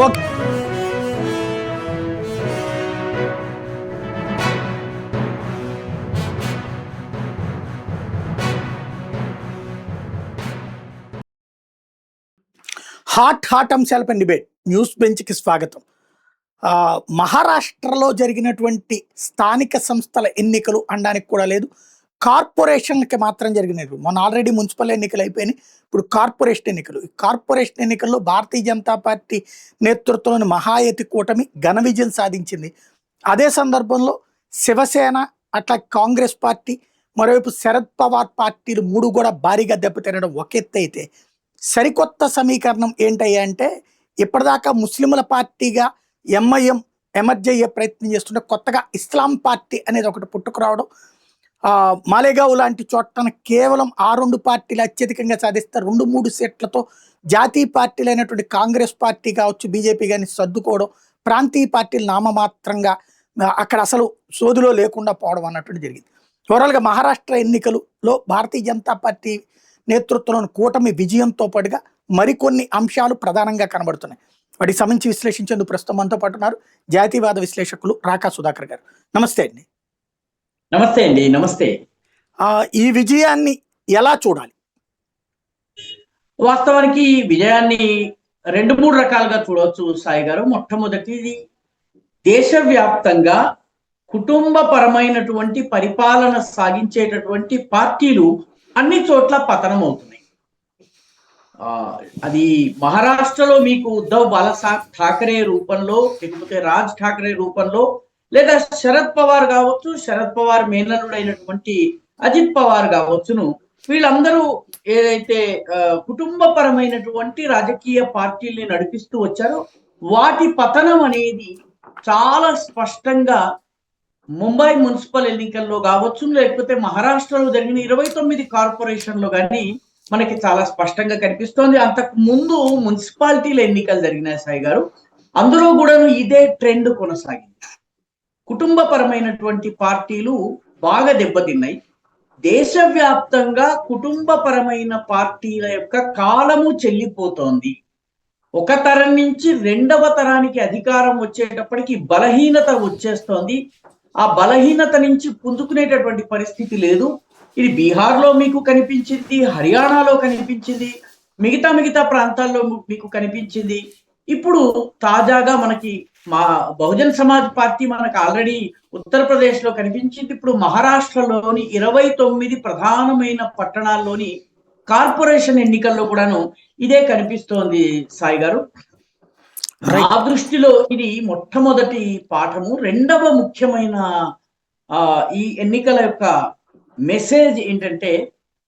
Okay. Hot అంశాలపై debate news బెంచ్కి స్వాగతం. మహారాష్ట్రలో జరిగినటువంటి స్థానిక సంస్థల ఎన్నికలు అనడానికి కూడా లేదు, కార్పొరేషన్కి మాత్రం జరిగినవి. మొన్న ఆల్రెడీ మున్సిపల్ ఎన్నికలు అయిపోయినాయి, ఇప్పుడు కార్పొరేషన్ ఎన్నికలు. ఈ కార్పొరేషన్ ఎన్నికల్లో భారతీయ జనతా పార్టీ నేతృత్వంలోని మహాయతి కూటమి ఘన విజయం సాధించింది. అదే సందర్భంలో శివసేన, అట్లా కాంగ్రెస్ పార్టీ, మరోవైపు శరద్ పవార్ పార్టీలు మూడు కూడా భారీగా దెబ్బతినడం ఒక ఎత్తు అయితే, సరికొత్త సమీకరణం ఏంటయ్యా అంటే, ఇప్పటిదాకా ముస్లింల పార్టీగా ఎంఐఎం ఎమర్జ్ అయ్యే ప్రయత్నం చేస్తుంటే కొత్తగా ఇస్లాం పార్టీ అనేది ఒకటి పుట్టుకురావడం, మాలేగావ్ లాంటి చోట్ల కేవలం ఆ రెండు పార్టీలు అత్యధికంగా సాధిస్తే 2-3 సీట్లతో జాతీయ పార్టీలు అయినటువంటి కాంగ్రెస్ పార్టీ కావచ్చు, బీజేపీ కానీ సర్దుకోవడం, ప్రాంతీయ పార్టీలు నామమాత్రంగా అక్కడ అసలు సోదులో లేకుండా పోవడం అన్నట్టు జరిగింది. ఓవరాల్గా మహారాష్ట్ర ఎన్నికలలో భారతీయ జనతా పార్టీ నేతృత్వంలోని కూటమి విజయంతో పాటుగా మరికొన్ని అంశాలు ప్రధానంగా కనబడుతున్నాయి. వాటికి సంబంధించి విశ్లేషించేందుకు ప్రస్తుతం మనతో పాటు ఉన్నారు జాతీయవాద విశ్లేషకులు రాకా సుధాకర్ గారు. నమస్తే అండి. నమస్తే అండి. నమస్తే. ఈ విజయాన్ని ఎలా చూడాలి? వాస్తవానికి ఈ విజయాన్ని 2-3 రకాలుగా చూడవచ్చు సాయి గారు. మొట్టమొదటిది, దేశవ్యాప్తంగా కుటుంబపరమైనటువంటి పరిపాలన సాగించేటటువంటి పార్టీలు అన్ని చోట్ల పతనం అవుతున్నాయి. అది మహారాష్ట్రలో మీకు ఉద్ధవ్ ఠాకరే రూపంలో, లేకపోతే రాజ్ ఠాకరే రూపంలో, లేదా శరద్ పవార్ కావచ్చు, శరద్ పవార్ మేనలుడైనటువంటి అజిత్ పవార్ కావచ్చును, వీళ్ళందరూ ఏదైతే కుటుంబపరమైనటువంటి రాజకీయ పార్టీల్ని నడిపిస్తూ వచ్చారో వాటి పతనం అనేది చాలా స్పష్టంగా ముంబై మున్సిపల్ ఎన్నికల్లో కావచ్చు, లేకపోతే మహారాష్ట్రలో జరిగిన 29 కార్పొరేషన్లో కానీ మనకి చాలా స్పష్టంగా కనిపిస్తోంది. అంతకు ముందు మున్సిపాలిటీల ఎన్నికలు జరిగినాయి సాయి గారు, అందులో కూడా ఇదే ట్రెండ్ కొనసాగింది. కుటుంబపరమైనటువంటి పార్టీలు బాగా దెబ్బతిన్నాయి. దేశవ్యాప్తంగా కుటుంబపరమైన పార్టీల యొక్క కాలము చెల్లిపోతోంది. ఒక తరం నుంచి రెండవ తరానికి అధికారం వచ్చేటప్పటికి బలహీనత వచ్చేస్తోంది. ఆ బలహీనత నుంచి పుంజుకునేటటువంటి పరిస్థితి లేదు. ఇది బీహార్లో మీకు కనిపించింది, హర్యానాలో కనిపించింది, మిగతా ప్రాంతాల్లో మీకు కనిపించింది. ఇప్పుడు తాజాగా మనకి బహుజన్ సమాజ్ పార్టీ మనకు ఆల్రెడీ ఉత్తరప్రదేశ్ లో కనిపించింది. ఇప్పుడు మహారాష్ట్రలోని 29 ప్రధానమైన పట్టణాల్లోని కార్పొరేషన్ ఎన్నికల్లో కూడాను ఇదే కనిపిస్తోంది సాయి గారు. నా దృష్టిలో ఇది మొట్టమొదటి పాఠము. రెండవ ముఖ్యమైన ఈ ఎన్నికల యొక్క మెసేజ్ ఏంటంటే,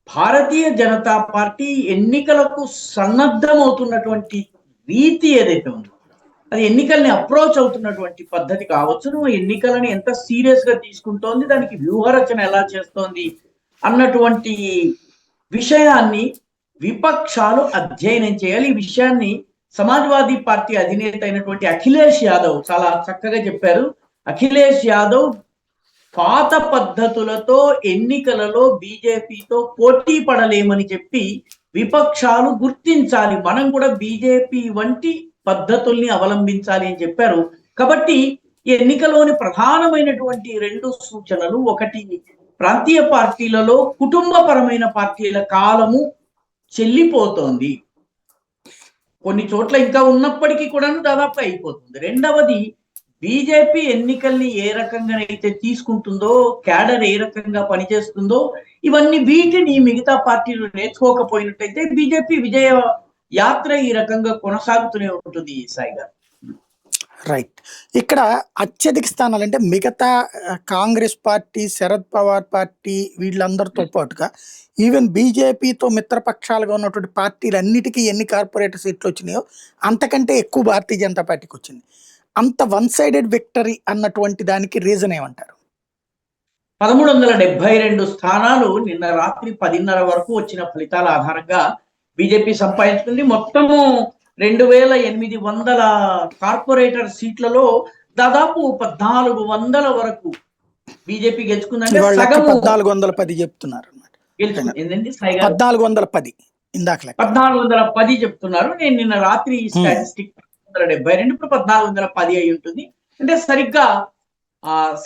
భారతీయ జనతా పార్టీ ఎన్నికలకు సన్నద్ధమవుతున్నటువంటి రీతి ఏదైతే ఉందో, అది ఎన్నికల్ని అప్రోచ్ అవుతున్నటువంటి పద్ధతి కావచ్చు, ఎన్నికలని ఎంత సీరియస్ గా తీసుకుంటోంది, దానికి వ్యూహరచన ఎలా చేస్తోంది అన్నటువంటి విషయాన్ని విపక్షాలు అధ్యయనం చేయాలి. ఈ విషయాన్ని సమాజ్వాదీ పార్టీ అధినేత అయినటువంటి అఖిలేష్ యాదవ్ చాలా చక్కగా చెప్పారు. అఖిలేష్ యాదవ్ పాత పద్ధతులతో ఎన్నికలలో బీజేపీతో పోటీ పడలేమని చెప్పి విపక్షాలు గుర్తించాలి, మనం కూడా బీజేపీ వంటి పద్ధతుల్ని అవలంబించాలి అని చెప్పారు. కాబట్టి ఈ ఎన్నికలోని ప్రధానమైనటువంటి 2 సూచనలు, ఒకటి ప్రాంతీయ పార్టీలలో కుటుంబపరమైన పార్టీల కాలము చెల్లిపోతోంది, కొన్ని చోట్ల ఇంకా ఉన్నప్పటికీ కూడా దాదాపు అయిపోతుంది. రెండవది, బీజేపీ ఎన్నికల్ని ఏ రకంగానైతే తీసుకుంటుందో, క్యాడర్ ఏ రకంగా పనిచేస్తుందో, ఇవన్నీ వీటిని మిగతా పార్టీలు నేర్చుకోకపోయినట్టయితే బీజేపీ విజయ యాత్ర ఈ రకంగా కొనసాగుతూనే ఉంటుంది సాయి గారు. రైట్. ఇక్కడ అత్యధిక స్థానాలు అంటే మిగతా కాంగ్రెస్ పార్టీ, శరద్ పవార్ పార్టీ వీళ్ళందరితో పాటుగా ఈవెన్ బీజేపీతో మిత్రపక్షాలుగా ఉన్నటువంటి పార్టీలు అన్నిటికీ ఎన్ని కార్పొరేటర్ సీట్లు వచ్చినాయో అంతకంటే ఎక్కువ భారతీయ జనతా పార్టీకి వచ్చింది. అంత 1-సైడెడ్ విక్టరీ అన్నటువంటి దానికి రీజన్ ఏమంటారు? 1372 స్థానాలు నిన్న రాత్రి 10:30 వరకు వచ్చిన ఫలితాల ఆధారంగా బీజేపీ సంపాదించుకుంది. మొత్తము 2800 కార్పొరేటర్ సీట్లలో దాదాపు 1400 వరకు బీజేపీ గెలుచుకుందంటే 1410 చెప్తున్నారు. 1410 ఇందాక 1410 చెప్తున్నారు. నేను నిన్న రాత్రి స్టాటిస్టిక్ 1472, ఇప్పుడు 1410 అయి ఉంటుంది. అంటే సరిగ్గా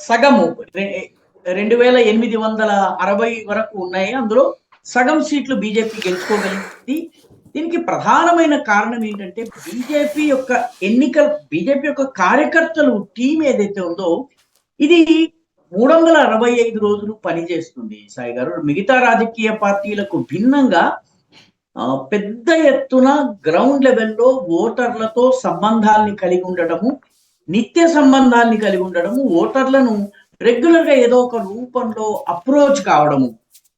సగము 2860 వరకు ఉన్నాయి. అందులో సగం సీట్లు బీజేపీ గెలుచుకోగలిగింది. దీనికి ప్రధానమైన కారణం ఏంటంటే బీజేపీ యొక్క కార్యకర్తలు టీం ఏదైతే ఉందో ఇది 365 రోజులు పనిచేస్తుంది సాయి గారు. మిగతా రాజకీయ పార్టీలకు భిన్నంగా పెద్ద ఎత్తున గ్రౌండ్ లెవెల్లో ఓటర్లతో సంబంధాల్ని కలిగి ఉండడము, నిత్య సంబంధాల్ని కలిగి ఉండడము, ఓటర్లను రెగ్యులర్ గా ఏదో ఒక రూపంలో అప్రోచ్ కావడము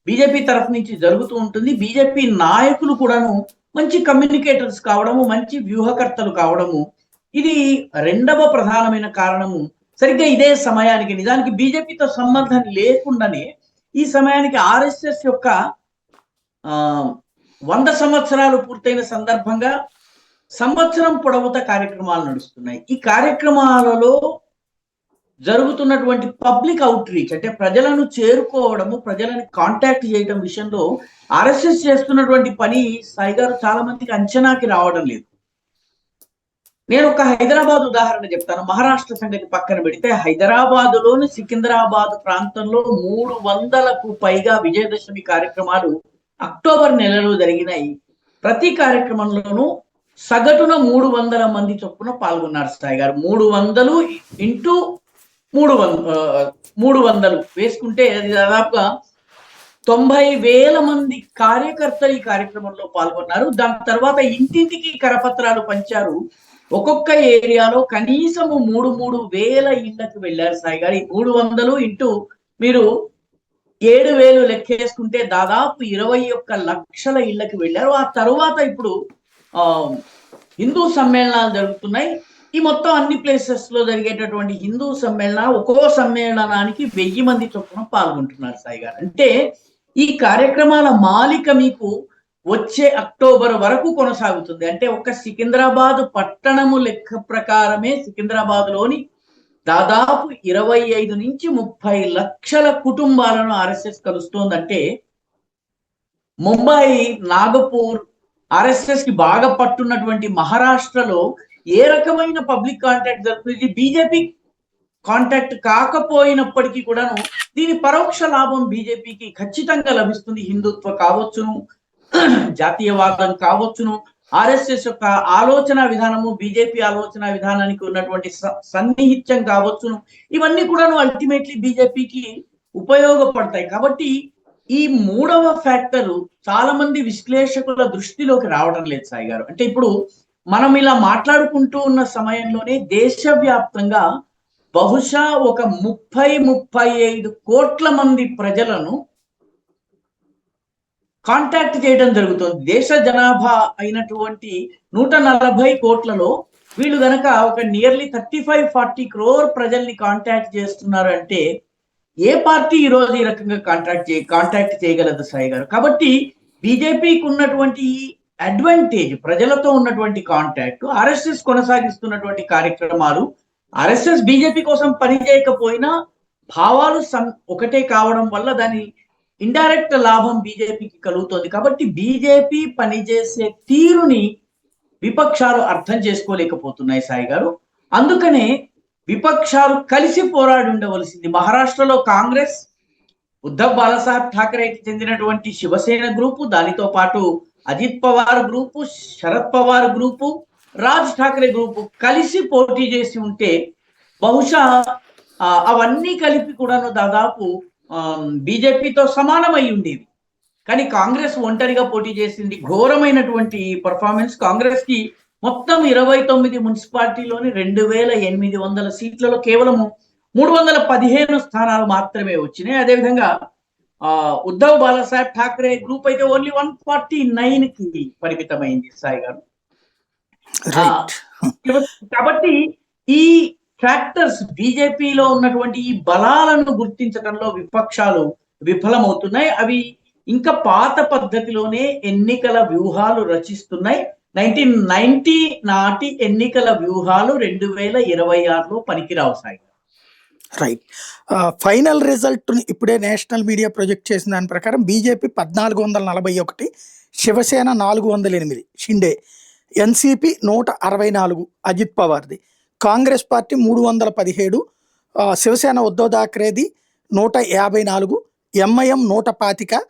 బీజేపీ తరఫు నుంచి జరుగుతూ ఉంటుంది. బీజేపీ నాయకులు కూడాను మంచి కమ్యూనికేటర్స్ కావడము, మంచి వ్యూహకర్తలు కావడము, ఇది రెండవ ప్రధానమైన కారణము. సరిగ్గా ఇదే సమయానికి, నిజానికి బీజేపీతో సంబంధం లేకుండానే ఈ సమయానికి ఆర్ఎస్ఎస్ యొక్క 100 సంవత్సరాలు పూర్తయిన సందర్భంగా సంవత్సరం పొడవుతా కార్యక్రమాలు నడుస్తున్నాయి. ఈ కార్యక్రమాలలో జరుగుతున్నటువంటి పబ్లిక్ అవుట్ రీచ్, అంటే ప్రజలను చేరుకోవడము, ప్రజలను కాంటాక్ట్ చేయడం విషయంలో ఆర్ఎస్ఎస్ చేస్తున్నటువంటి పని సాయి గారు చాలా మందికి అంచనాకి రావడం లేదు. నేను ఒక హైదరాబాద్ ఉదాహరణ చెప్తాను. మహారాష్ట్ర సంగతి పక్కన పెడితే హైదరాబాదులోని సికింద్రాబాద్ ప్రాంతంలో 300కు పైగా విజయదశమి కార్యక్రమాలు అక్టోబర్ నెలలో జరిగినాయి. ప్రతి కార్యక్రమంలోనూ సగటున 300 మంది చొప్పున పాల్గొన్నారు సాయి గారు. 300 ఇంటూ 300 వేసుకుంటే అది దాదాపుగా 90,000 మంది కార్యకర్తలు ఈ కార్యక్రమంలో పాల్గొన్నారు. దాని తర్వాత ఇంటింటికి కరపత్రాలు పంచారు. ఒక్కొక్క ఏరియాలో కనీసము 3,000 ఇళ్లకు వెళ్ళారు సాయి గారు. 300 ఇంటూ మీరు 7,000 లెక్కేసుకుంటే దాదాపు 21 లక్షల ఇళ్లకు వెళ్ళారు. ఆ తరువాత ఇప్పుడు హిందూ సమ్మేళనాలు జరుగుతున్నాయి. ఈ మొత్తం అన్ని ప్లేసెస్ లో జరిగేటటువంటి హిందూ సమ్మేళనాలు ఒక్కో సమ్మేళనానికి 1000 మంది చొప్పున పాల్గొంటున్నారు సాయి గారు. అంటే ఈ కార్యక్రమాల మాలిక మీకు వచ్చే అక్టోబర్ వరకు కొనసాగుతుంది. అంటే ఒక సికింద్రాబాద్ పట్టణము లెక్క ప్రకారమే సికింద్రాబాద్ లోని దాదాపు 25 నుంచి 30 లక్షల కుటుంబాలను ఆర్ఎస్ఎస్ కలుస్తోందంటే ముంబై, నాగపూర్, ఆర్ఎస్ఎస్ కి బాగా పట్టున్నటువంటి మహారాష్ట్రలో ఏ రకమైన పబ్లిక్ కాంటాక్ట్ జరుగుతుంది? బీజేపీ కాంటాక్ట్ కాకపోయినప్పటికీ కూడాను దీని పరోక్ష లాభం బీజేపీకి ఖచ్చితంగా లభిస్తుంది. హిందుత్వ కావచ్చును, జాతీయవాదం కావచ్చును, ఆర్ఎస్ఎస్ యొక్క ఆలోచన విధానము బీజేపీ ఆలోచన విధానానికి ఉన్నటువంటి సన్నిహిత్యం కావచ్చును, ఇవన్నీ కూడాను అల్టిమేట్లీ బీజేపీకి ఉపయోగపడతాయి. కాబట్టి ఈ మూడవ ఫ్యాక్టర్ చాలా మంది విశ్లేషకుల దృష్టిలోకి రావడం లేదు సాయి గారు. అంటే ఇప్పుడు మనం ఇలా మాట్లాడుకుంటూ ఉన్న సమయంలోనే దేశవ్యాప్తంగా బహుశా ఒక 30-35 కోట్ల మంది ప్రజలను కాంటాక్ట్ చేయడం జరుగుతుంది. దేశ జనాభా అయినటువంటి 140 కోట్లలో వీళ్ళు గనక ఒక నియర్లీ 35-40 crore ప్రజల్ని కాంటాక్ట్ చేస్తున్నారు అంటే ఏ పార్టీ ఈ రోజు ఈ రకంగా కాంటాక్ట్ చేయగలదు సాయి గారు? కాబట్టి బీజేపీకి ఉన్నటువంటి అడ్వాంటేజ్, ప్రజలతో ఉన్నటువంటి కాంటాక్ట్, ఆర్ఎస్ఎస్ కొనసాగిస్తున్నటువంటి కార్యక్రమాలు, ఆర్ఎస్ఎస్ బీజేపీ కోసం పని చేయకపోయినా భావాలు ఒకటే కావడం వల్ల దాని ఇండైరెక్ట్ లాభం బీజేపీకి కలుగుతుంది. కాబట్టి బీజేపీ పనిచేసే తీరుని విపక్షాలు అర్థం చేసుకోలేకపోతున్నాయి సాయి గారు. అందుకనే విపక్షాలు కలిసి పోరాడి ఉండవలసింది. మహారాష్ట్రలో కాంగ్రెస్, ఉద్ధవ్ బాలసాహెబ్ ఠాకరేకి చెందినటువంటి శివసేన గ్రూపు, దానితో పాటు Ajit Pawar group, Sharad Pawar group, Raj Thackeray group కలిసి పోటీ చేసి ఉంటే బహుశా అవన్నీ కలిపి కూడాను దాదాపు బీజేపీతో సమానమై ఉండేవి. కానీ కాంగ్రెస్ ఒంటరిగా పోటీ చేసింది. ఘోరమైనటువంటి పర్ఫార్మెన్స్. కాంగ్రెస్ కి మొత్తం 29 మున్సిపాలిటీలోని 2,800 సీట్లలో కేవలము 315 స్థానాలు మాత్రమే వచ్చినాయి. అదేవిధంగా ఉద్ధవ్ బాలసాహెబ్ ఠాకరే గ్రూప్ అయితే ఓన్లీ 149కి పరిమితమైంది సాయి గారు. కాబట్టి ఈ ఫ్యాక్టర్స్ బీజేపీలో ఉన్నటువంటి ఈ బలాలను గుర్తించడంలో విపక్షాలు విఫలమవుతున్నాయి. అవి ఇంకా పాత పద్ధతిలోనే ఎన్నికల వ్యూహాలు రచిస్తున్నాయి. 1990 నాటి ఎన్నికల వ్యూహాలు 2026లో పనికిరావు సాయి. రైట్. ఫైనల్ రిజల్ట్ ఇప్పుడే నేషనల్ మీడియా ప్రొజెక్ట్ చేసిన దాని ప్రకారం బీజేపీ 1441, శివసేన 408, షిండే ఎన్సిపి 164 అజిత్ పవార్ది, కాంగ్రెస్ పార్టీ 317, శివసేన ఉద్ధవ్ థాక్రేది 154, MIM 125,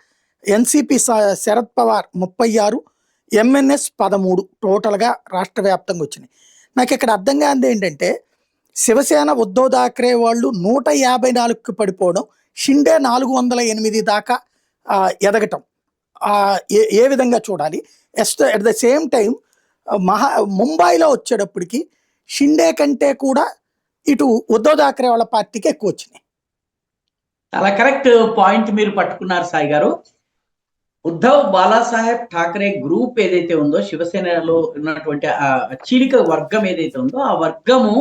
NCP Sharad Pawar 36, MNS 13 టోటల్గా రాష్ట్ర వ్యాప్తంగా వచ్చినాయి. నాకు ఇక్కడ అర్థం కానిది ఏంటంటే శివసేన ఉద్ధవ్ థాక్రే వాళ్ళు 154కి పడిపోవడం, షిండే 408 దాకా ఎదగటం ఏ విధంగా చూడాలి? అట్ ద సేమ్ టైం ముంబైలో వచ్చేటప్పటికి షిండే కంటే కూడా ఇటు ఉద్ధవ్ థాక్రే వాళ్ళ పార్టీకి ఎక్కువ వచ్చినాయి. చాలా కరెక్ట్ పాయింట్ మీరు పట్టుకున్నారు సాయి గారు. ఉద్ధవ్ బాలాసాహెబ్ ఠాకరే గ్రూప్ ఏదైతే ఉందో, శివసేనలో ఉన్నటువంటి ఆ చీలిక వర్గం ఏదైతే ఉందో, ఆ వర్గము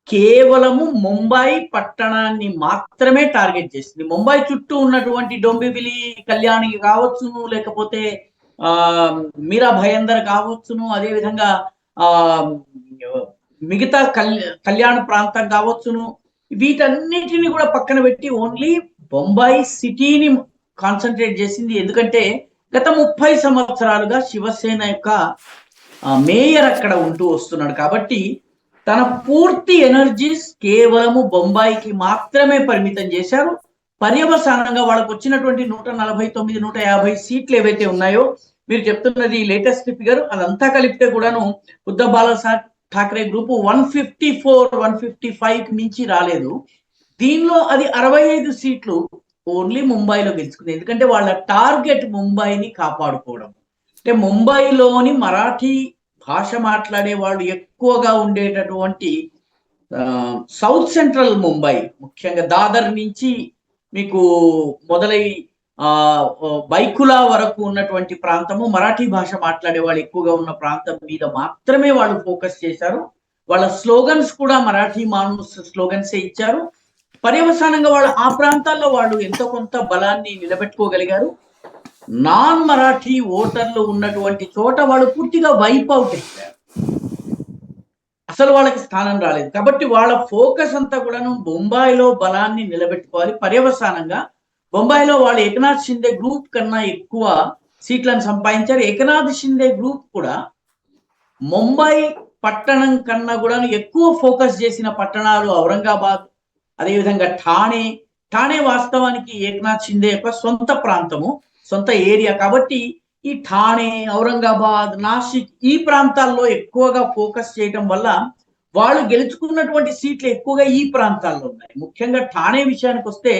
కేవలము ముంబై పట్టణాన్ని మాత్రమే టార్గెట్ చేసింది. ముంబై చుట్టూ ఉన్నటువంటి డొంబివిలి, కళ్యాణి కావచ్చును, లేకపోతే మీరా భయందర్ కావచ్చును, అదేవిధంగా మిగతా కళ్యాణ ప్రాంతం కావచ్చును, వీటన్నిటిని కూడా పక్కన పెట్టి ఓన్లీ బొంబాయి సిటీని కాన్సన్ట్రేట్ చేసింది. ఎందుకంటే గత 30 సంవత్సరాలుగా శివసేన యొక్క మేయర్ అక్కడ ఉంటూ వస్తున్నాడు కాబట్టి తన పూర్తి ఎనర్జీస్ కేవలము బొంబాయికి మాత్రమే పరిమితం చేశారు. పర్యవసానంగా వాళ్ళకు వచ్చినటువంటి 149, 150 సీట్లు ఏవైతే ఉన్నాయో, మీరు చెప్తున్నది లేటెస్ట్ ఫిగర్, అదంతా కలిపితే కూడాను ఉద్ధవ్ బాలాసాహెబ్ ఠాకరే గ్రూప్ 154, 155కి మించి రాలేదు. దీనిలో అది 65 సీట్లు ఓన్లీ ముంబైలో గెలుచుకుంది. ఎందుకంటే వాళ్ళ టార్గెట్ ముంబైని కాపాడుకోవడం. అంటే ముంబైలోని మరాఠీ భాష మాట్లాడే వాళ్ళు ఎక్కువగా ఉండేటటువంటి సౌత్ సెంట్రల్ ముంబై, ముఖ్యంగా దాదర్ నుంచి మీకు మొదలై బైకులా వరకు ఉన్నటువంటి ప్రాంతము మరాఠీ భాష మాట్లాడే వాళ్ళు ఎక్కువగా ఉన్న ప్రాంతం మీద మాత్రమే వాళ్ళు ఫోకస్ చేశారు. వాళ్ళ స్లోగన్స్ కూడా మరాఠీ మానూస్ స్లోగన్సే ఇచ్చారు. పర్యవసానంగా వాళ్ళు ఆ ప్రాంతాల్లో వాళ్ళు ఎంతో కొంత బలాన్ని నిలబెట్టుకోగలిగారు. నాన్ మరాఠీ ఓటర్లు ఉన్నటువంటి చోట వాళ్ళు పూర్తిగా వైప్ అవుట్ అయ్యారు, అసలు వాళ్ళకి స్థానం రాలేదు. కాబట్టి వాళ్ళ ఫోకస్ అంతా కూడాను బొంబాయిలో బలాన్ని నిలబెట్టుకోవాలి. పర్యవసానంగా బొంబాయిలో వాళ్ళు ఏకనాథ్ షిండే గ్రూప్ కన్నా ఎక్కువ సీట్లను సంపాదించారు. ఏకనాథ్ షిండే గ్రూప్ కూడా ముంబై పట్టణం కన్నా కూడా ఎక్కువ ఫోకస్ చేసిన పట్టణాలు ఔరంగాబాద్, అదేవిధంగా ఠాణే వాస్తవానికి ఏకనాథ్ షిండే యొక్క సొంత ప్రాంతము, సొంత ఏరియా. కాబట్టి ఈ ఠాణే, ఔరంగాబాద్, నాసిక్ ఈ ప్రాంతాల్లో ఎక్కువగా ఫోకస్ చేయడం వల్ల వాళ్ళు గెలుచుకున్నటువంటి సీట్లు ఎక్కువగా ఈ ప్రాంతాల్లో ఉన్నాయి. ముఖ్యంగా ఠాణే విషయానికి వస్తే,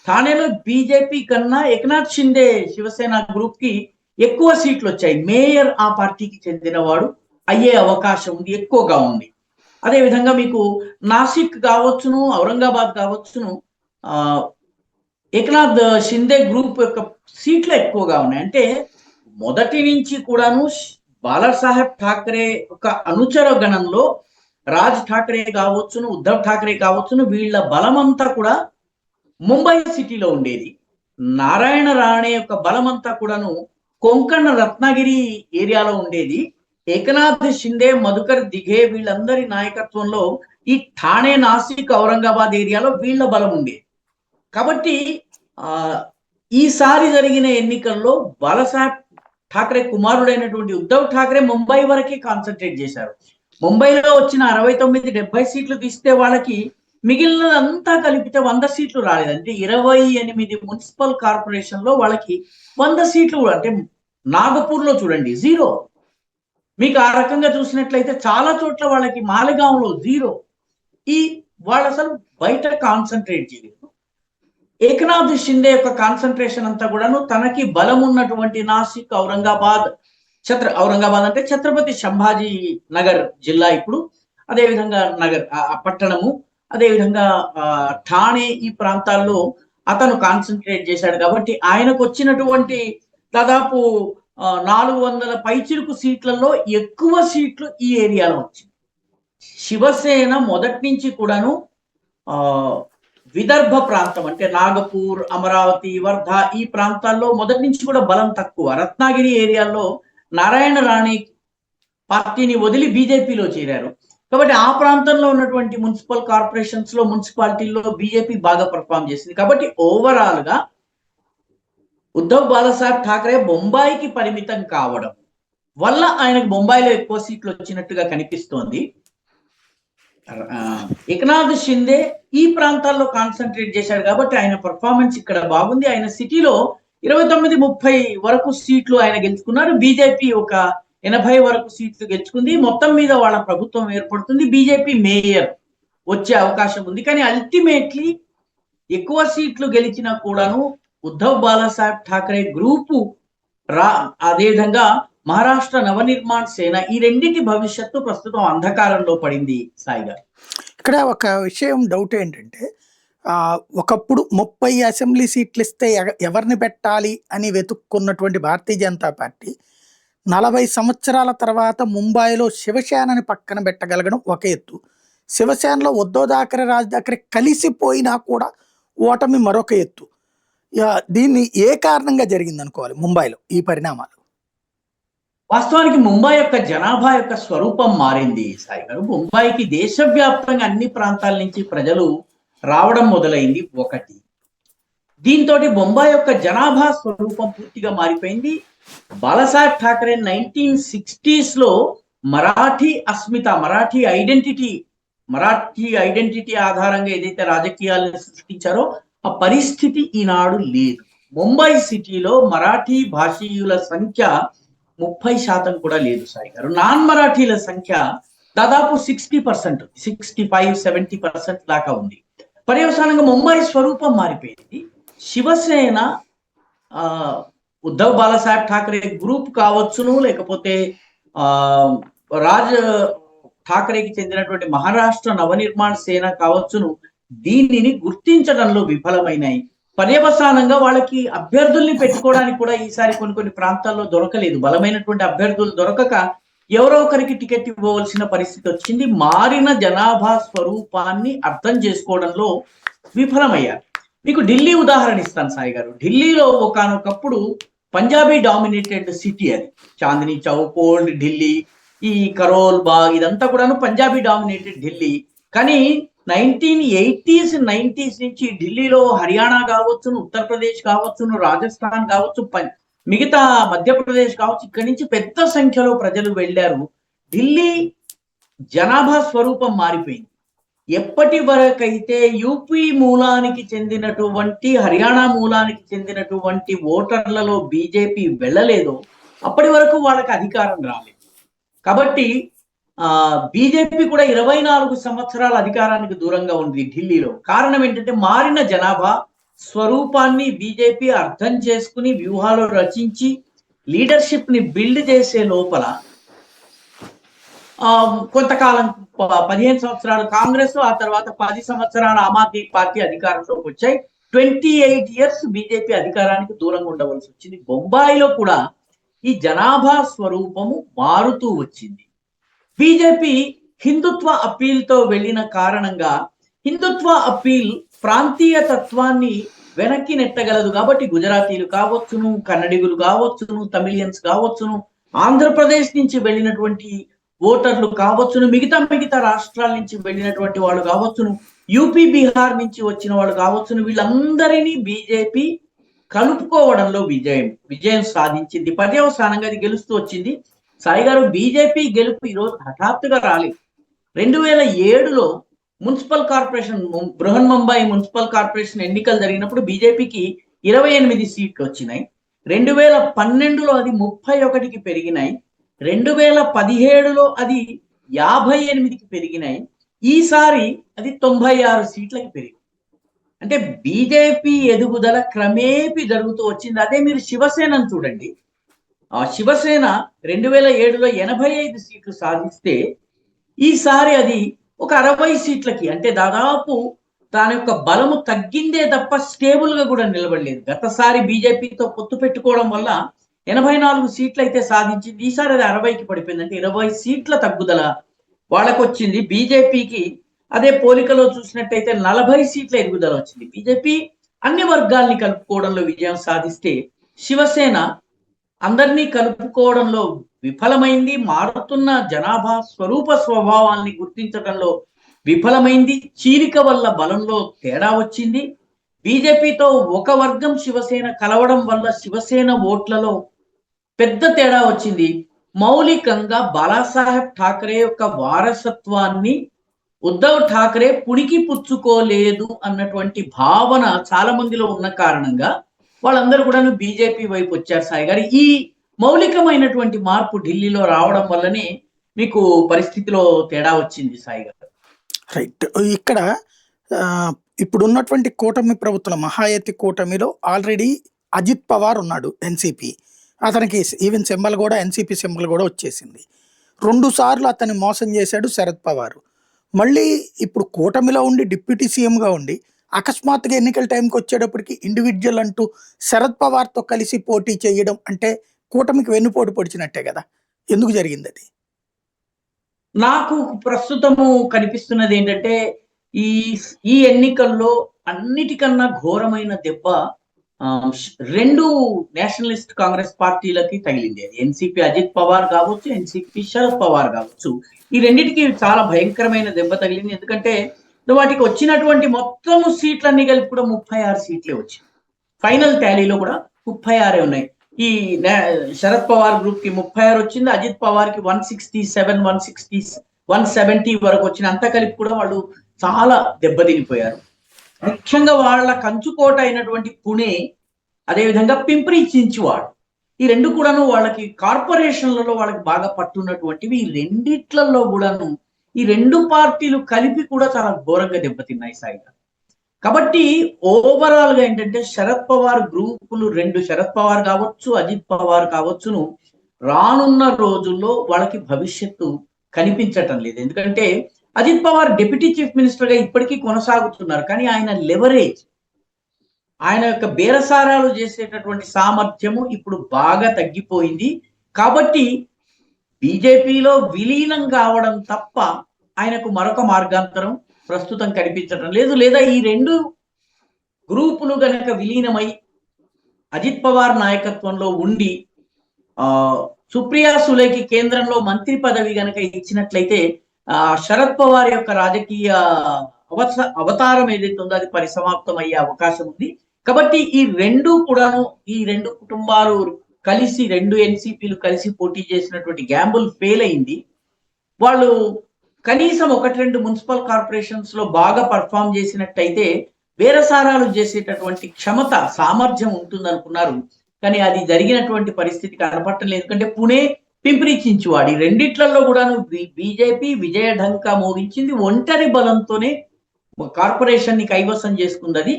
ఠాణేలో బీజేపీ కన్నా ఏకనాథ్ షిండే శివసేన గ్రూప్ కి ఎక్కువ సీట్లు వచ్చాయి. మేయర్ ఆ పార్టీకి చెందినవాడు అయ్యే అవకాశం ఉంది, ఎక్కువగా ఉంది. అదేవిధంగా మీకు నాసిక్ కావచ్చును, ఔరంగాబాద్ కావచ్చును, ఏకనాథ్ షిండే గ్రూప్ యొక్క సీట్లు ఎక్కువగా ఉన్నాయి. అంటే మొదటి నుంచి కూడాను బాలాసాహెబ్ ఠాకరే ఒక అనుచర గణంలో రాజ్ ఠాకరే కావచ్చును, ఉద్ధవ్ ఠాకరే కావచ్చును, వీళ్ళ బలమంతా కూడా ముంబై సిటీలో ఉండేది. నారాయణ రాణే యొక్క బలమంతా కూడాను కొంకణ రత్నగిరి ఏరియాలో ఉండేది. ఏకనాథ్ షిండే, మధుకర్ దిఘే వీళ్ళందరి నాయకత్వంలో ఈ ఠాణే, నాసిక్, ఔరంగాబాద్ ఏరియాలో వీళ్ళ బలం ఉండేది. కాబట్టి ఈసారి జరిగిన ఎన్నికల్లో బాలాసాహెబ్ ఠాకరే కుమారుడైనటువంటి ఉద్ధవ్ ఠాకరే ముంబై వరకే కాన్సన్ట్రేట్ చేశారు. ముంబైలో వచ్చిన 69-70 సీట్లు తీస్తే వాళ్ళకి మిగిలినదంతా కలిపితే 100 సీట్లు రాలేదు. అంటే 28 మున్సిపల్ కార్పొరేషన్ లో వాళ్ళకి 100 సీట్లు కూడా, అంటే నాగపూర్ లో చూడండి 0. మీకు ఆ రకంగా చూసినట్లయితే చాలా చోట్ల వాళ్ళకి మాలెగాంలో 0. వాళ్ళు అసలు బయట కాన్సన్ట్రేట్ చేయలేదు. ఏకనాథ్ షిండే యొక్క కాన్సన్ట్రేషన్ అంతా కూడాను తనకి బలం ఉన్నటువంటి నాసిక్, ఔరంగాబాద్ అంటే ఛత్రపతి సంభాజీ నగర్ జిల్లా ఇప్పుడు, అదేవిధంగా నగర్ పట్టణము, అదేవిధంగా ఠాణే ఈ ప్రాంతాల్లో అతను కాన్సన్ట్రేట్ చేశాడు. కాబట్టి ఆయనకు వచ్చినటువంటి దాదాపు 400 పైచిలుకు సీట్లలో ఎక్కువ సీట్లు ఈ ఏరియాలో వచ్చింది. శివసేన మొదటి నుంచి కూడాను విదర్భ ప్రాంతం అంటే నాగపూర్, అమరావతి, వర్ధా ఈ ప్రాంతాల్లో మొదటి నుంచి కూడా బలం తక్కువ. రత్నాగిరి ఏరియాలో నారాయణ రాణే పార్టీని వదిలి బీజేపీలో చేరారు. కాబట్టి ఆ ప్రాంతంలో ఉన్నటువంటి మున్సిపల్ కార్పొరేషన్స్ లో, మున్సిపాలిటీల్లో బీజేపీ బాగా పర్ఫామ్ చేసింది. కాబట్టి ఓవరాల్ గా ఉద్ధవ్ బాలాసాహెబ్ ఠాకరే బొంబాయికి పరిమితం కావడం, వల్ల ఆయనకు ముంబైలో ఎక్కువ సీట్లు వచ్చినట్టుగా కనిపిస్తోంది. ఏకనాథ్ షిందే ఈ ప్రాంతాల్లో కాన్సన్ట్రేట్ చేశాడు కాబట్టి ఆయన పర్ఫార్మెన్స్ ఇక్కడ బాగుంది. ఆయన సిటీలో 29-30 వరకు సీట్లు ఆయన గెలుచుకున్నారు. బీజేపీ ఒక 80 వరకు సీట్లు గెలుచుకుంది. మొత్తం మీద వాళ్ళ ప్రభుత్వం ఏర్పడుతుంది. బీజేపీ మేయర్ వచ్చే అవకాశం ఉంది. కానీ అల్టిమేట్లీ ఎక్కువ సీట్లు గెలిచినా కూడాను ఉద్ధవ్ బాలాసాహెబ్ ఠాకరే గ్రూపు అదేవిధంగా మహారాష్ట్ర నవనిర్మాణ్ సేన ఈ రెండింటి భవిష్యత్తు ప్రస్తుతం అంధకారంలో పడింది సాయి గారు. ఇక్కడ ఒక విషయం డౌట్ ఏంటంటే ఒకప్పుడు 30 అసెంబ్లీ సీట్లు ఇస్తే ఎవరిని పెట్టాలి అని వెతుక్కున్నటువంటి భారతీయ జనతా పార్టీ 40 సంవత్సరాల తర్వాత ముంబైలో శివసేనని పక్కన పెట్టగలగడం ఒక ఎత్తు. శివసేనలో ఉద్ధవ్ ఠాకరే రాజ్ ఠాకరే కలిసిపోయినా కూడా ఓటమి మరొక ఎత్తు. దీన్ని ఏ కారణంగా జరిగింది అనుకోవాలి ముంబైలో ఈ పరిణామాలు? వాస్తవానికి ముంబై యొక్క జనాభా యొక్క స్వరూపం మారింది సాయి గారు. ముంబైకి దేశవ్యాప్తంగా అన్ని ప్రాంతాల నుంచి ప్రజలు రావడం మొదలైంది ఒకటి. దీంతో ముంబై యొక్క జనాభా స్వరూపం పూర్తిగా మారిపోయింది. బాలాసాహెబ్ ఠాకరే 1960s లో మరాఠీ అస్మిత, మరాఠీ ఐడెంటిటీ ఆధారంగా ఏదైతే రాజకీయాలను సృష్టించారో ఆ పరిస్థితి ఈనాడు లేదు. ముంబై సిటీలో మరాఠీ భాషీయుల సంఖ్య 30% కూడా లేదు సాయి గారు. నాన్ మరాఠీల సంఖ్య దాదాపు 60%, 65-70% దాకా ఉంది. పర్యవసానంగా ముంబై స్వరూపం మారిపోయింది. శివసేన ఉద్ధవ్ బాలాసాహెబ్ ఠాకరే గ్రూప్ కావచ్చును, లేకపోతే రాజ్ ఠాకరేకి చెందినటువంటి మహారాష్ట్ర నవనిర్మాణ సేన కావచ్చును, దీనిని గుర్తించడంలో విఫలమైనాయి. పర్యవసానంగా వాళ్ళకి అభ్యర్థుల్ని పెట్టుకోవడానికి కూడా ఈసారి కొన్ని ప్రాంతాల్లో దొరకలేదు. బలమైనటువంటి అభ్యర్థులు దొరకక ఎవరో ఒకరికి టికెట్ ఇవ్వవలసిన పరిస్థితి వచ్చింది. మారిన జనాభా స్వరూపాన్ని అర్థం చేసుకోవడంలో విఫలమయ్యారు. మీకు ఢిల్లీ ఉదాహరణ ఇస్తాను సాయి గారు. ఢిల్లీలో ఒకానొకప్పుడు పంజాబీ డామినేటెడ్ సిటీ అది. చాందినీ చౌక్, ఓల్డ్ ఢిల్లీ, ఈ కరోల్ బాగ్ ఇదంతా కూడాను పంజాబీ డామినేటెడ్ ఢిల్లీ. కానీ 1980s 90s నుంచి ఢిల్లీలో హర్యానా కావచ్చును, ఉత్తరప్రదేశ్ కావచ్చును, రాజస్థాన్ కావచ్చు, మిగతా మధ్యప్రదేశ్ కావచ్చు, ఇక్కడి నుంచి పెద్ద సంఖ్యలో ప్రజలు వెళ్ళారు. ఢిల్లీ జనాభా స్వరూపం మారిపోయింది. ఎప్పటి వరకైతే యూపీ మూలానికి చెందినటువంటి, హర్యానా మూలానికి చెందినటువంటి ఓటర్లలో బీజేపీ వెళ్ళలేదో అప్పటి వరకు వాళ్ళకి అధికారం రాలేదు. కాబట్టి బీజేపీ కూడా 24 సంవత్సరాల అధికారానికి దూరంగా ఉంది ఢిల్లీలో. కారణం ఏంటంటే మారిన జనాభా స్వరూపాన్ని బీజేపీ అర్థం చేసుకుని వ్యూహాలు రచించి లీడర్షిప్ ని బిల్డ్ చేసే లోపల కొంతకాలం 15 సంవత్సరాలు కాంగ్రెస్, ఆ తర్వాత 10 సంవత్సరాల ఆమ్ ఆద్మీ పార్టీ అధికారంలోకి వచ్చాయి. 28 years బీజేపీ అధికారానికి దూరంగా ఉండవలసి వచ్చింది. బొంబాయిలో కూడా ఈ జనాభా స్వరూపము మారుతూ వచ్చింది. బీజేపీ హిందుత్వ అప్పీల్ తో వెళ్ళిన కారణంగా హిందుత్వ అప్పీల్ ప్రాంతీయ తత్వాన్ని వెనక్కి నెట్టగలదు. కాబట్టి గుజరాతీలు కావచ్చును, కన్నడిగులు కావచ్చును, తమిళియన్స్ కావచ్చును, ఆంధ్రప్రదేశ్ నుంచి వెళ్ళినటువంటి ఓటర్లు కావచ్చును, మిగతా రాష్ట్రాల నుంచి వెళ్ళినటువంటి వాళ్ళు కావచ్చును, యూపీ బీహార్ నుంచి వచ్చిన వాళ్ళు కావచ్చును, వీళ్ళందరినీ బీజేపీ కలుపుకోవడంలో విజయం సాధించింది. పర్యవసానంగా అది గెలుస్తూ వచ్చింది. సాయి గారు, బీజేపీ గెలుపు ఈరోజు హఠాత్తుగా రాలేదు. 2007లో municipal corporation, Brihan Mumbai municipal corporation ఎన్నికలు జరిగినప్పుడు బీజేపీకి 28 సీట్లు వచ్చినాయి. 2012లో అది 31కి పెరిగినాయి. 2017లో అది 58కి పెరిగినాయి. ఈసారి అది 96 సీట్లకి పెరిగింది. అంటే బీజేపీ ఎదుగుదల క్రమేపీ జరుగుతూ వచ్చింది. అదే మీరు శివసేనను చూడండి. ఆ శివసేన 2007లో 85 సీట్లు సాధిస్తే ఈసారి అది ఒక 60 సీట్లకి, అంటే దాదాపు దాని యొక్క బలము తగ్గిందే తప్ప స్టేబుల్ గా కూడా నిలబడలేదు. గతసారి బీజేపీతో పొత్తు పెట్టుకోవడం వల్ల 84 సీట్లు అయితే సాధించింది. ఈసారి అది 60కి పడిపోయింది. అంటే 20 సీట్ల తగ్గుదల వాళ్ళకు వచ్చింది. బీజేపీకి అదే పోలికలో చూసినట్టయితే 40 సీట్ల ఎదుగుదల వచ్చింది. బీజేపీ అన్ని వర్గాల్ని కలుపుకోవడంలో విజయం సాధిస్తే శివసేన అందరినీ కలుపుకోవడంలో విఫలమైంది. మారుతున్న జనాభా స్వరూప స్వభావాల్ని గుర్తించడంలో విఫలమైంది. చీలిక వల్ల బలంలో తేడా వచ్చింది. బీజేపీతో ఒక వర్గం శివసేన కలవడం వల్ల శివసేన ఓట్లలో పెద్ద తేడా వచ్చింది. మౌలికంగా బాలాసాహెబ్ ఠాకరే యొక్క వారసత్వాన్ని ఉద్ధవ్ ఠాకరే పుణికి పుచ్చుకోలేదు అన్నటువంటి భావన చాలా మందిలో ఉన్న కారణంగా వాళ్ళందరూ కూడా బీజేపీ వైపు వచ్చారు సాయి గారు. ఈ మౌలికమైనటువంటి మార్పు ఢిల్లీలో రావడం వల్లనే మీకు పరిస్థితిలో తేడా వచ్చింది సాయి గారు. రైట్. ఇక్కడ ఇప్పుడు ఉన్నటువంటి కూటమి ప్రభుత్వం మహాయతి కూటమిలో ఆల్రెడీ అజిత్ పవార్ ఉన్నాడు ఎన్సిపి. అతనికి ఈవెన్ సింబల్ కూడా ఎన్సిపి సింబల్ కూడా వచ్చేసింది. 2 సార్లు అతన్ని మోసం చేశాడు శరద్ పవార్. మళ్ళీ ఇప్పుడు కూటమిలో ఉండి డిప్యూటీ సీఎంగా ఉండి అకస్మాత్తుగా ఎన్నికల టైంకి వచ్చేటప్పటికి ఇండివిజువల్ అంటూ శరద్ పవార్తో కలిసి పోటీ చేయడం అంటే కూటమికి వెన్నుపోటు పొడిచినట్టే కదా. ఎందుకు జరిగింది అది? నాకు ప్రస్తుతము కనిపిస్తున్నది ఏంటంటే ఈ ఈ ఎన్నికల్లో అన్నిటికన్నా ఘోరమైన దెబ్బ 2 నేషనలిస్ట్ కాంగ్రెస్ పార్టీలకి తగిలింది. అది ఎన్సిపి అజిత్ పవార్ కావచ్చు, ఎన్సిపి శరద్ పవార్ కావచ్చు. ఈ రెండింటికి చాలా భయంకరమైన దెబ్బ తగిలింది. ఎందుకంటే వాటికి వచ్చినటువంటి మొత్తం సీట్లన్నీ కలిపి కూడా 36 సీట్లే వచ్చింది. ఫైనల్ టాలీలో కూడా 36 ఉన్నాయి. ఈ శరద్ పవార్ గ్రూప్ కి 36 వచ్చింది, అజిత్ పవార్ కి 167, 160, 170 వరకు వచ్చిన. అంతా కలిపి కూడా వాళ్ళు చాలా దెబ్బతినిపోయారు. ముఖ్యంగా వాళ్ళ కంచుకోట అయినటువంటి పుణే, అదేవిధంగా పింప్రి చించువాడ్, ఈ రెండు కూడాను వాళ్ళకి కార్పొరేషన్లలో వాళ్ళకి బాగా పట్టున్నటువంటివి. ఈ రెండిట్లలో కూడాను ఈ 2 పార్టీలు కలిపి కూడా చాలా ఘోరంగా దెబ్బతిన్నాయి సాయి గారు. కాబట్టి ఓవరాల్ గా ఏంటంటే శరద్ పవార్ గ్రూపులు 2, శరద్ పవార్ కావచ్చు, అజిత్ పవార్ కావచ్చును, రానున్న రోజుల్లో వాళ్ళకి భవిష్యత్తు కనిపించటం లేదు. ఎందుకంటే Ajit Pawar deputy chief minister గా ఇప్పటికీ కొనసాగుతున్నారు. కానీ ఆయన లెవరేజ్, ఆయన యొక్క బేరసారాలు చేసేటటువంటి సామర్థ్యము ఇప్పుడు బాగా తగ్గిపోయింది. కాబట్టి బీజేపీలో విలీనం కావడం తప్ప ఆయనకు మరొక మార్గాంతరం ప్రస్తుతం కనిపించడం లేదు. లేదా ఈ 2 గ్రూపులు గనక విలీనమై అజిత్ పవార్ నాయకత్వంలో ఉండి సుప్రియా సులేకి కేంద్రంలో మంత్రి పదవి గనక ఇచ్చినట్లయితే శరద్ పవార్ యొక్క రాజకీయ అవతారం ఏదైతే ఉందో అది పరిసమాప్తం అయ్యే అవకాశం ఉంది. కాబట్టి ఈ 2 కూడాను, ఈ 2 కుటుంబాలు కలిసి, 2 ఎన్సిపిలు కలిసి పోటీ చేసినటువంటి గ్యాంబుల్ ఫెయిల్ అయింది. వాళ్ళు కనీసం 1-2 మున్సిపల్ కార్పొరేషన్స్ లో బాగా పర్ఫామ్ చేసినట్టయితే బేరసారాలు చేసేటటువంటి క్షమత, సామర్థ్యం ఉంటుంది అనుకున్నారు. కానీ అది జరిగినటువంటి పరిస్థితి కనపడటం లేదు. ఎందుకంటే పుణే, పింప్రి చించువాడ్, ఈ రెండిట్లలో కూడాను బీజేపీ విజయ ఢంకా మోగించింది. ఒంటరి బలంతోనే కార్పొరేషన్ ని కైవసం చేసుకుంది. అది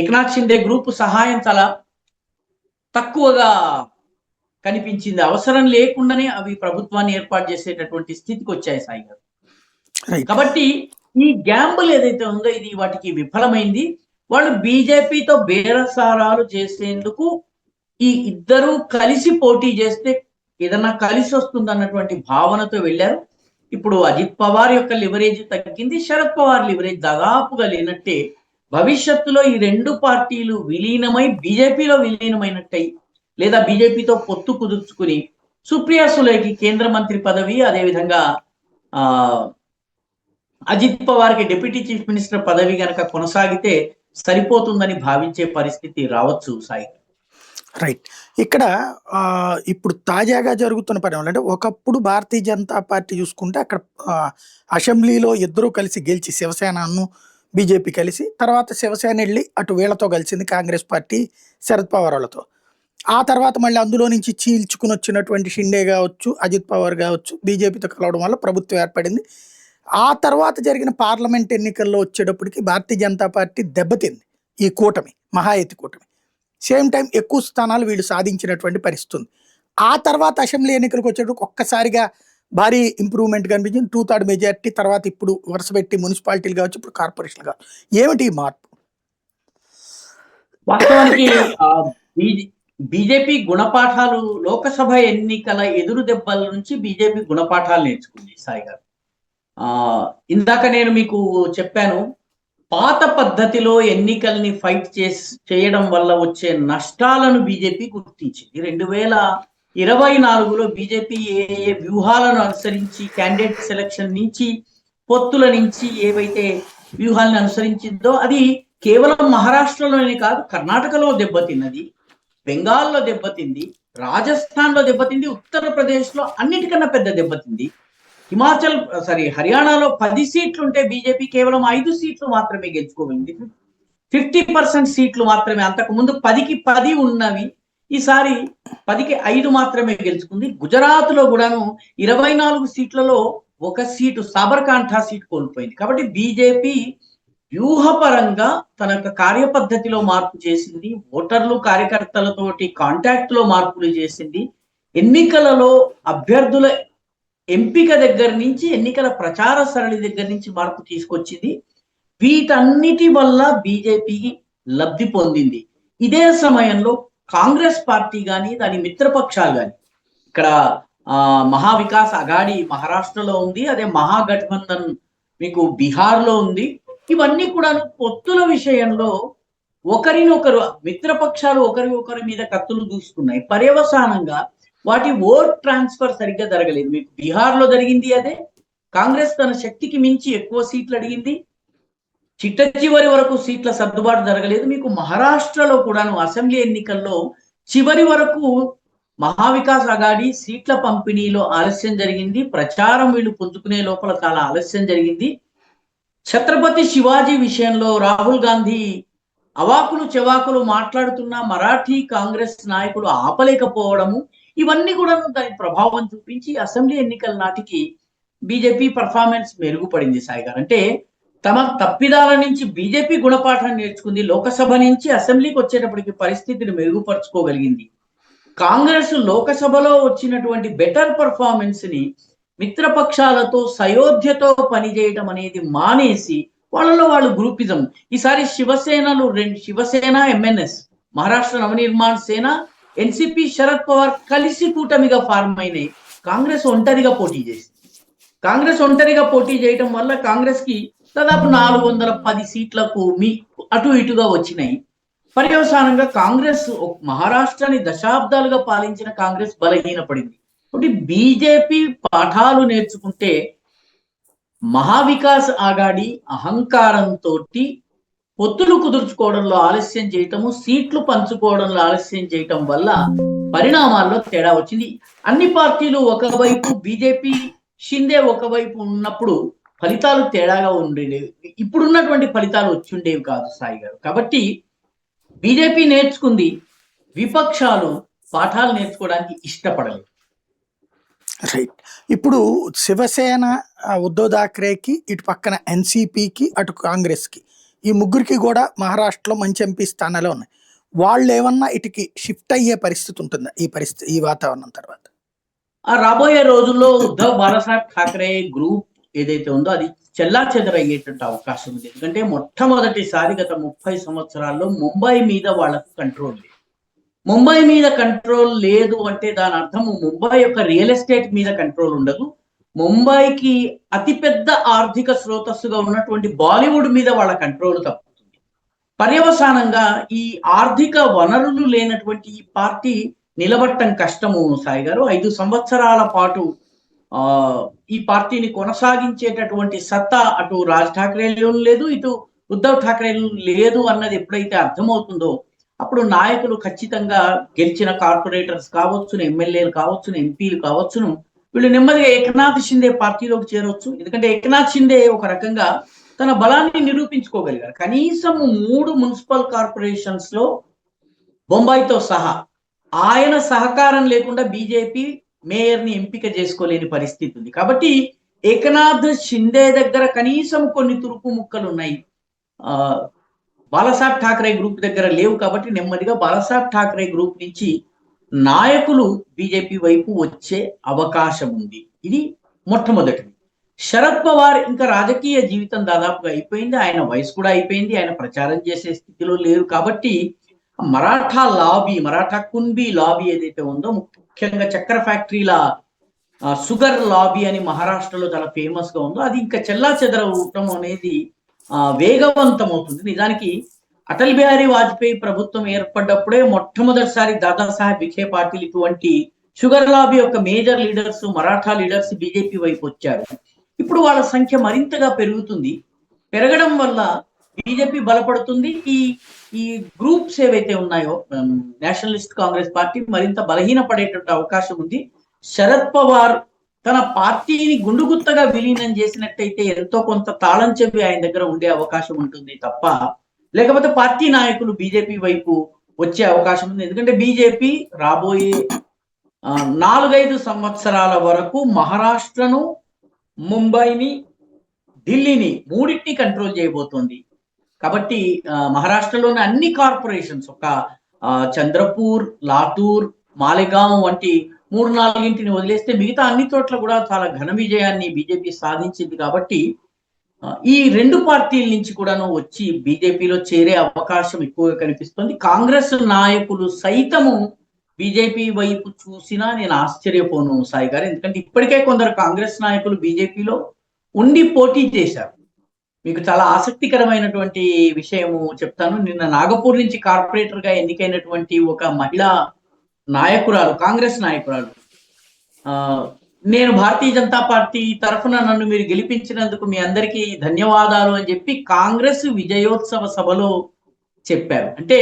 ఏక్నాథ్ షిండే గ్రూప్ సహాయం చాలా తక్కువగా కనిపించింది. అవసరం లేకుండానే అవి ప్రభుత్వాన్ని ఏర్పాటు చేసేటటువంటి స్థితికి వచ్చాయి సాయి గారు. కాబట్టి ఈ గ్యాంబుల్ ఏదైతే ఉందో ఇది వాటికి విఫలమైంది. వాళ్ళు బీజేపీతో బేరసారాలు చేసేందుకు ఈ ఇద్దరు కలిసి పోటీ చేస్తే ఏదన్నా కలిసి వస్తుంది అన్నటువంటి భావనతో వెళ్ళారు. ఇప్పుడు అజిత్ పవార్ యొక్క లివరేజ్ తగ్గింది, శరద్ పవార్ లివరేజ్ దాదాపుగా లేనట్టే. భవిష్యత్తులో ఈ 2 పార్టీలు విలీనమై బీజేపీలో విలీనమైనట్టయి, లేదా బీజేపీతో పొత్తు కుదుర్చుకుని సుప్రియా సులేకి కేంద్ర మంత్రి పదవి, అదేవిధంగా అజిత్ పవార్ కి డిప్యూటీ చీఫ్ మినిస్టర్ పదవి గనక కొనసాగితే సరిపోతుందని భావించే పరిస్థితి రావచ్చు సాయి. రైట్. ఇక్కడ ఇప్పుడు తాజాగా జరుగుతున్న పరిణామాలు అంటే ఒకప్పుడు భారతీయ జనతా పార్టీ చూసుకుంటే అక్కడ అసెంబ్లీలో ఇద్దరూ కలిసి గెలిచి, శివసేనను బీజేపీ కలిసి, తర్వాత శివసేన వెళ్ళి అటు వీళ్ళతో కలిసింది కాంగ్రెస్ పార్టీ శరద్ పవార్ వాళ్ళతో. ఆ తర్వాత మళ్ళీ అందులో నుంచి చీల్చుకుని వచ్చినటువంటి షిండే కావచ్చు, అజిత్ పవార్ కావచ్చు బీజేపీతో కలవడం వల్ల ప్రభుత్వం ఏర్పడింది. ఆ తర్వాత జరిగిన పార్లమెంట్ ఎన్నికల్లో వచ్చేటప్పటికి భారతీయ జనతా పార్టీ దెబ్బతింది. ఈ కూటమి, మహాయతి కూటమి సేమ్ టైం ఎక్కువ స్థానాలు వీళ్ళు సాధించినటువంటి పరిస్థితి. ఆ తర్వాత అసెంబ్లీ ఎన్నికలకు వచ్చేటప్పుడు ఒక్కసారిగా భారీ ఇంప్రూవ్మెంట్ కనిపించింది. 2/3 మెజారిటీ. తర్వాత ఇప్పుడు వరుస పెట్టి మున్సిపాలిటీలు కావచ్చు, ఇప్పుడు కార్పొరేషన్లు కావచ్చు. ఏమిటి ఈ మార్పు? వాస్తవానికి బీజేపీ గుణపాఠాలు, లోకసభ ఎన్నికల ఎదురు దెబ్బల నుంచి బీజేపీ గుణపాఠాలు నేర్చుకుంది సాయి గారు. ఇందాక నేను మీకు చెప్పాను, పాత పద్ధతిలో ఎన్నికల్ని ఫైట్ చేయడం వల్ల వచ్చే నష్టాలను బీజేపీ గుర్తించింది. 2024లో బీజేపీ ఏ వ్యూహాలను అనుసరించి, క్యాండిడేట్ సెలక్షన్ నుంచి, పొత్తుల నుంచి ఏవైతే వ్యూహాలను అనుసరించిందో అది కేవలం మహారాష్ట్రలోనే కాదు, కర్ణాటకలో దెబ్బతిన్నది, బెంగాల్లో దెబ్బతింది, రాజస్థాన్ లో దెబ్బతింది, ఉత్తరప్రదేశ్ లో అన్నిటికన్నా పెద్ద దెబ్బతింది. హర్యానాలో 10 సీట్లు ఉంటే బీజేపీ కేవలం 5 సీట్లు మాత్రమే గెలుచుకోగలిగింది. 50% సీట్లు మాత్రమే. అంతకు ముందు 10కి 10 ఉన్నవి, ఈసారి 10కి 5 మాత్రమే గెలుచుకుంది. గుజరాత్ లో కూడాను 24 సీట్లలో 1 సీటు సాబర్కాంఠా సీట్ కోల్పోయింది. కాబట్టి బీజేపీ వ్యూహపరంగా తన యొక్క కార్యపద్ధతిలో మార్పు చేసింది, ఓటర్లు కార్యకర్తలతోటి కాంటాక్ట్ లో మార్పులు చేసింది, ఎన్నికలలో అభ్యర్థుల ఎంపిక దగ్గర నుంచి ఎన్నికల ప్రచార సరళి దగ్గర నుంచి మార్పు తీసుకొచ్చింది. వీటన్నిటి వల్ల బీజేపీకి లబ్ధి పొందింది. ఇదే సమయంలో కాంగ్రెస్ పార్టీ కానీ దాని మిత్రపక్షాలు కానీ, ఇక్కడ మహావికాస్ అఘాడీ మహారాష్ట్రలో ఉంది, అదే మహాగఠబంధన్ మీకు బీహార్లో ఉంది. ఇవన్నీ కూడా పొత్తుల విషయంలో ఒకరినొకరు మిత్రపక్షాలు ఒకరి మీద కత్తులు దూసుకున్నాయి. పర్యవసానంగా వాటి ఓట్ ట్రాన్స్ఫర్ సరిగ్గా జరగలేదు. మీకు బీహార్లో జరిగింది అదే. కాంగ్రెస్ తన శక్తికి మించి ఎక్కువ సీట్లు అడిగింది, చిట్ట చివరి వరకు సీట్ల సర్దుబాటు జరగలేదు. మీకు మహారాష్ట్రలో కూడాను అసెంబ్లీ ఎన్నికల్లో చివరి వరకు మహావికాస్ అఘాడీ సీట్ల పంపిణీలో ఆలస్యం జరిగింది. ప్రచారం వీళ్ళు పుంజుకునే లోపల చాలా ఆలస్యం జరిగింది. ఛత్రపతి శివాజీ విషయంలో రాహుల్ గాంధీ అవాకులు చెవాకులు మాట్లాడుతున్న మరాఠీ కాంగ్రెస్ నాయకులు ఆపలేకపోవడము, ఇవన్నీ కూడా దాని ప్రభావం చూపించి అసెంబ్లీ ఎన్నికల నాటికి బీజేపీ పర్ఫార్మెన్స్ మెరుగుపడింది. సాయి గారు, అంటే తమ తప్పిదాల నుంచి బీజేపీ గుణపాఠం నేర్చుకుంది. లోకసభ నుంచి అసెంబ్లీకి వచ్చేటప్పటికి పరిస్థితిని మెరుగుపరుచుకోగలిగింది. కాంగ్రెస్ లోకసభలో వచ్చినటువంటి బెటర్ పర్ఫార్మెన్స్ ని మిత్రపక్షాలతో సయోధ్యతో పనిచేయడం అనేది మానేసి వాళ్ళలో వాళ్ళు గ్రూపిజం. ఈసారి శివసేన ఎంఎన్ఎస్, మహారాష్ట్ర నవనిర్మాణ్ సేన, ఎన్సిపి శరద్ పవార్ కలిసి కూటమిగా ఫార్మ్ అయినాయి. కాంగ్రెస్ ఒంటరిగా పోటీ చేసింది. కాంగ్రెస్ ఒంటరిగా పోటీ చేయడం వల్ల కాంగ్రెస్ కి దాదాపు 410 సీట్లకు అటు ఇటుగా వచ్చినాయి. పర్యవసానంగా కాంగ్రెస్ మహారాష్ట్రని దశాబ్దాలుగా పాలించిన కాంగ్రెస్ బలహీనపడింది. కాబట్టి బీజేపీ పాఠాలు నేర్చుకుంటే మహావికాస్ అఘాడీ అహంకారంతో పొత్తులు కుదుర్చుకోవడంలో ఆలస్యం చేయటము, సీట్లు పంచుకోవడంలో ఆలస్యం చేయటం వల్ల పరిణామాల్లో తేడా వచ్చింది. అన్ని పార్టీలు ఒకవైపు, బీజేపీ షిందే ఒకవైపు ఉన్నప్పుడు ఫలితాలు తేడాగా ఉండేవి. ఇప్పుడున్నటువంటి ఫలితాలు వచ్చిండేవి కాదు సాయి గారు. కాబట్టి బీజేపీ నేర్చుకుంది, విపక్షాలు పాఠాలు నేర్చుకోవడానికి ఇష్టపడలేదు. రైట్. ఇప్పుడు శివసేన ఉద్ధవ్ థాక్రేకి, ఇటు పక్కన ఎన్సీపీకి, అటు కాంగ్రెస్కి, ఈ ముగ్గురికి కూడా మహారాష్ట్రలో మంచి ఎంపీ స్థానాలే ఉన్నాయి. వాళ్ళు ఏమన్నా ఇటుకి షిఫ్ట్ అయ్యే పరిస్థితి ఉంటుందా ఈ వాతావరణం తర్వాత? రాబోయే రోజుల్లో ఉద్ధవ్ బాలాసాహెబ్ ఠాకరే గ్రూప్ ఏదైతే ఉందో అది చెల్లా చెదరయ్యేటువంటి అవకాశం ఉంది. ఎందుకంటే మొట్టమొదటిసారి గత 30 సంవత్సరాల్లో ముంబై మీద వాళ్ళకు కంట్రోల్ లేదు. ముంబై మీద కంట్రోల్ లేదు అంటే దాని అర్థం ముంబై యొక్క రియల్ ఎస్టేట్ మీద కంట్రోల్ ఉండదు. ముంబైకి అతిపెద్ద ఆర్థిక స్రోతస్సుగా ఉన్నటువంటి బాలీవుడ్ మీద వాళ్ళ కంట్రోల్ తప్పుతుంది. పర్యవసానంగా ఈ ఆర్థిక వనరులు లేనటువంటి ఈ పార్టీ నిలబట్టం కష్టము సాయి గారు. 5 సంవత్సరాల పాటు ఈ పార్టీని కొనసాగించేటటువంటి సత్తా అటు రాజ్ ఠాక్రేలో లేదు, ఇటు ఉద్ధవ్ ఠాక్రేలో లేదు అన్నది ఎప్పుడైతే అర్థమవుతుందో అప్పుడు నాయకులు ఖచ్చితంగా గెలిచిన కార్పొరేటర్స్ కావచ్చును, ఎమ్మెల్యేలు కావచ్చును, ఎంపీలు కావచ్చును, వీళ్ళు నెమ్మదిగా ఏకనాథ్ షిందే పార్టీలోకి చేరవచ్చు. ఎందుకంటే ఏకనాథ్ షిందే ఒక రకంగా తన బలాన్ని నిరూపించుకోగలిగారు. కనీసం 3 మున్సిపల్ కార్పొరేషన్స్ లో బొంబాయితో సహా ఆయన సహకారం లేకుండా బీజేపీ మేయర్ని ఎంపిక చేసుకోలేని పరిస్థితి ఉంది. కాబట్టి ఏకనాథ్ షిందే దగ్గర కనీసం కొన్ని తురుపు ముక్కలు ఉన్నాయి, బాలాసాహెబ్ ఠాకరే గ్రూప్ దగ్గర లేవు. కాబట్టి నెమ్మదిగా బాలాసాహెబ్ ఠాకరే గ్రూప్ నుంచి నాయకులు బీజేపీ వైపు వచ్చే అవకాశం ఉంది. ఇది మొట్టమొదటిది. శరద్ పవార్ ఇంకా రాజకీయ జీవితం దాదాపుగా అయిపోయింది, ఆయన వయసు కూడా అయిపోయింది, ఆయన ప్రచారం చేసే స్థితిలో లేరు. కాబట్టి మరాఠా లాబీ, మరాఠా కుంబీ లాబీ ఏదైతే ఉందో, ముఖ్యంగా చక్కెర ఫ్యాక్టరీల షుగర్ లాబీ అని మహారాష్ట్రలో చాలా ఫేమస్ గా ఉందో, అది ఇంకా చెల్లా చెదరవటం అనేది వేగవంతం అవుతుంది. నిజానికి అటల్ బిహారీ వాజ్పేయి ప్రభుత్వం ఏర్పడ్డప్పుడే మొట్టమొదటిసారి దాదాసాహెబ్ విఖే పాటిల్ ఇటువంటి షుగర్ లాబీ యొక్క major leaders, Maratha leaders BJP వైపు వచ్చారు. ఇప్పుడు వాళ్ళ సంఖ్య మరింతగా పెరుగుతుంది. పెరగడం వల్ల బీజేపీ బలపడుతుంది. ఈ ఈ గ్రూప్స్ ఏవైతే ఉన్నాయో నేషనలిస్ట్ కాంగ్రెస్ పార్టీ మరింత బలహీనపడేటువంటి అవకాశం ఉంది. శరద్ పవార్ తన పార్టీని గుండుగుత్తగా విలీనం చేసినట్టయితే ఎంతో కొంత తాళం చెవి ఆయన దగ్గర ఉండే అవకాశం ఉంటుంది తప్ప, లేకపోతే పార్టీ నాయకులు బీజేపీ వైపు వచ్చే అవకాశం ఉంది. ఎందుకంటే బీజేపీ రాబోయే 4-5 సంవత్సరాల వరకు మహారాష్ట్రను, ముంబైని, ఢిల్లీని మూడింటిని కంట్రోల్ చేయబోతోంది. కాబట్టి మహారాష్ట్రలోని అన్ని కార్పొరేషన్స్, ఒక చంద్రపూర్, లాతూర్, మాలెగావ్ వంటి 3-4 వదిలేస్తే మిగతా అన్ని చోట్ల కూడా చాలా ఘన విజయాన్ని బీజేపీ సాధించింది. కాబట్టి ఈ 2 పార్టీల నుంచి కూడాను వచ్చి బీజేపీలో చేరే అవకాశం ఎక్కువగా కనిపిస్తుంది. కాంగ్రెస్ నాయకులు సైతము బీజేపీ వైపు చూసినా నేను ఆశ్చర్యపోను సాయి గారు. ఎందుకంటే ఇప్పటికే కొందరు కాంగ్రెస్ నాయకులు బీజేపీలో ఉండి పోటీ చేశారు. మీకు చాలా ఆసక్తికరమైనటువంటి విషయము చెప్తాను. నిన్న నాగపూర్ నుంచి కార్పొరేటర్ గా ఎన్నికైనటువంటి ఒక మహిళా నాయకురాలు, కాంగ్రెస్ నాయకురాలు, నేను భారతీయ జనతా పార్టీ తరఫున నన్ను మీరు గెలిపించినందుకు మీ అందరికీ ధన్యవాదాలు అని చెప్పి కాంగ్రెస్ విజయోత్సవ సభలో చెప్పారు. అంటే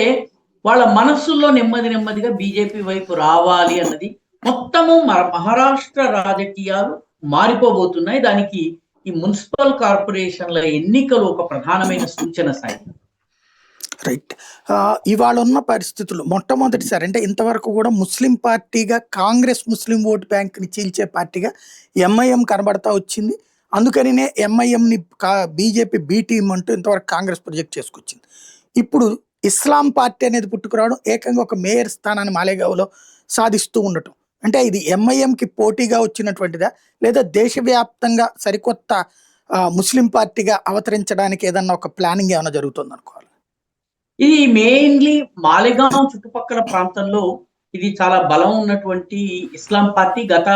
వాళ్ళ మనస్సుల్లో నెమ్మదిగా బీజేపీ వైపు రావాలి అన్నది. మొత్తము మహారాష్ట్ర రాజకీయాలు మారిపోబోతున్నాయి. దానికి ఈ మున్సిపల్ కార్పొరేషన్ల ఎన్నికలు ఒక ప్రధానమైన సూచన స్థాయి. రైట్. ఇవాళ ఉన్న పరిస్థితులు మొట్టమొదటిసారి అంటే ఇంతవరకు కూడా ముస్లిం పార్టీగా కాంగ్రెస్ ముస్లిం ఓటు బ్యాంక్ని చీల్చే పార్టీగా ఎంఐఎం కనబడతా వచ్చింది. అందుకనినే ఎంఐఎంని బీజేపీ బి టీం అంటూ ఇంతవరకు కాంగ్రెస్ ప్రొజెక్ట్ చేసుకొచ్చింది. ఇప్పుడు ఇస్లాం పార్టీ అనేది పుట్టుకురావడం, ఏకంగా ఒక మేయర్ స్థానాన్ని మాలేగావ్లో సాధిస్తూ ఉండటం, అంటే ఇది ఎంఐఎంకి పోటీగా వచ్చినటువంటిదా, లేదా దేశవ్యాప్తంగా సరికొత్త ముస్లిం పార్టీగా అవతరించడానికి ఏదన్నా ఒక ప్లానింగ్ ఏమైనా జరుగుతుంది అనుకోవాలి? ఇది మెయిన్లీ మాలెగావ్ చుట్టుపక్కల ప్రాంతంలో ఇది చాలా బలం ఉన్నటువంటి ఇస్లాం పార్టీ. గత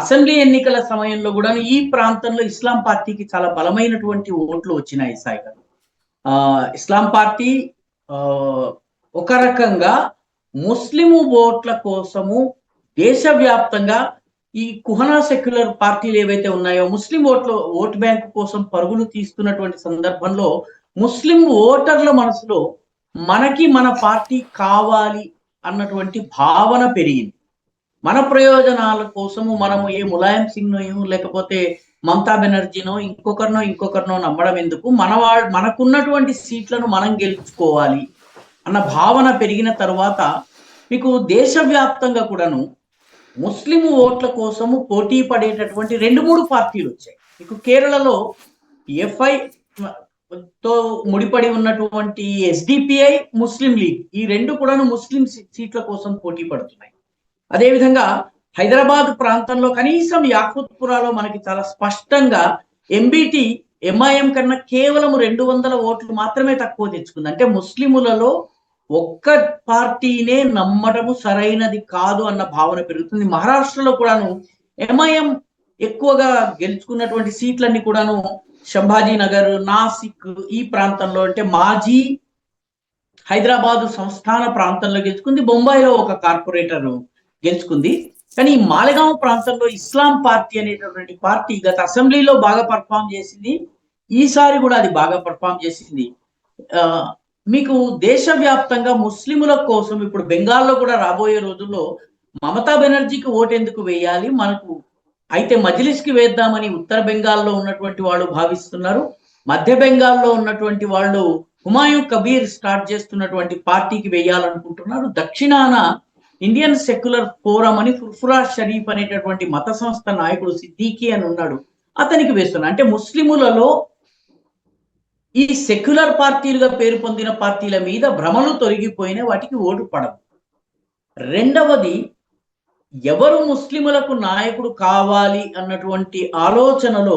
అసెంబ్లీ ఎన్నికల సమయంలో కూడా ఈ ప్రాంతంలో ఇస్లాం పార్టీకి చాలా బలమైనటువంటి ఓట్లు వచ్చినాయి సాయి గారు. ఇస్లాం పార్టీ ఒక రకంగా ముస్లిం ఓట్ల కోసము దేశవ్యాప్తంగా ఈ కుహనా సెక్యులర్ పార్టీలు ఏవైతే ఉన్నాయో ముస్లిం ఓటు బ్యాంకు కోసం పరుగులు తీస్తున్నటువంటి సందర్భంలో ముస్లిం ఓటర్ల మనసులో మనకి మన పార్టీ కావాలి అన్నటువంటి భావన పెరిగింది. మన ప్రయోజనాల కోసము మనము ఏ ములాయం సింగ్ నో లేకపోతే మమతా బెనర్జీనో ఇంకొకరినో నమ్మడం ఎందుకు, మనకున్నటువంటి సీట్లను మనం గెలుచుకోవాలి అన్న భావన పెరిగిన తర్వాత మీకు దేశవ్యాప్తంగా కూడాను ముస్లిం ఓట్ల కోసము పోటీ పడేటటువంటి 2-3 పార్టీలు వచ్చాయి. మీకు కేరళలో ఎఫ్ఐ తో ముడిపడి ఉన్నటువంటి ఎస్డిపిఐ, ముస్లిం లీగ్, ఈ 2 కూడాను ముస్లిం సీట్ల కోసం పోటీ పడుతున్నాయి. అదేవిధంగా హైదరాబాద్ ప్రాంతంలో కనీసం యాకుత్పురాలో మనకి చాలా స్పష్టంగా ఎంబిటి ఎంఐఎం కన్నా కేవలం 200 ఓట్లు మాత్రమే తక్కువ తెచ్చుకుంది. అంటే ముస్లిములలో ఒక్క పార్టీనే నమ్మడము సరైనది కాదు అన్న భావన పెరుగుతుంది. మహారాష్ట్రలో కూడాను ఎంఐఎం ఎక్కువగా గెలుచుకున్నటువంటి సీట్లన్నీ కూడాను సంభాజీనగర్, నాసిక్ ఈ ప్రాంతంలో, అంటే మాజీ హైదరాబాదు సంస్థాన ప్రాంతంలో గెలుచుకుంది. బొంబాయిలో ఒక కార్పొరేటర్ గెలుచుకుంది. కానీ ఈ మాలెగావ్ ప్రాంతంలో ఇస్లాం పార్టీ అనేటటువంటి పార్టీ గత అసెంబ్లీలో బాగా పర్ఫామ్ చేసింది. ఈసారి కూడా అది బాగా పర్ఫామ్ చేసింది. మీకు దేశవ్యాప్తంగా ముస్లిముల కోసం ఇప్పుడు బెంగాల్లో కూడా రాబోయే రోజుల్లో మమతా బెనర్జీకి ఓటెందుకు వేయాలి, మనకు అయితే మజ్లిస్కి వేద్దామని ఉత్తర బెంగాల్లో ఉన్నటువంటి వాళ్ళు భావిస్తున్నారు. మధ్య బెంగాల్లో ఉన్నటువంటి వాళ్ళు హుమాయూं కబీర్ స్టార్ట్ చేస్తున్నటువంటి పార్టీకి వేయాలనుకుంటున్నారు. దక్షిణాన ఇండియన్ సెక్యులర్ ఫోరం అని ఫుర్ఫురాజ్ షరీఫ్ అనేటటువంటి మత సంస్థ నాయకుడు సిద్దికీ అని ఉన్నాడు, అతనికి వేస్తున్నారు. అంటే ముస్లిములలో ఈ సెక్యులర్ పార్టీలుగా పేరు పొందిన పార్టీల మీద భ్రమలు తొలగిపోయిన వాటికి ఓటు పడదు. రెండవది, ఎవరు ముస్లిములకు నాయకుడు కావాలి అన్నటువంటి ఆలోచనలో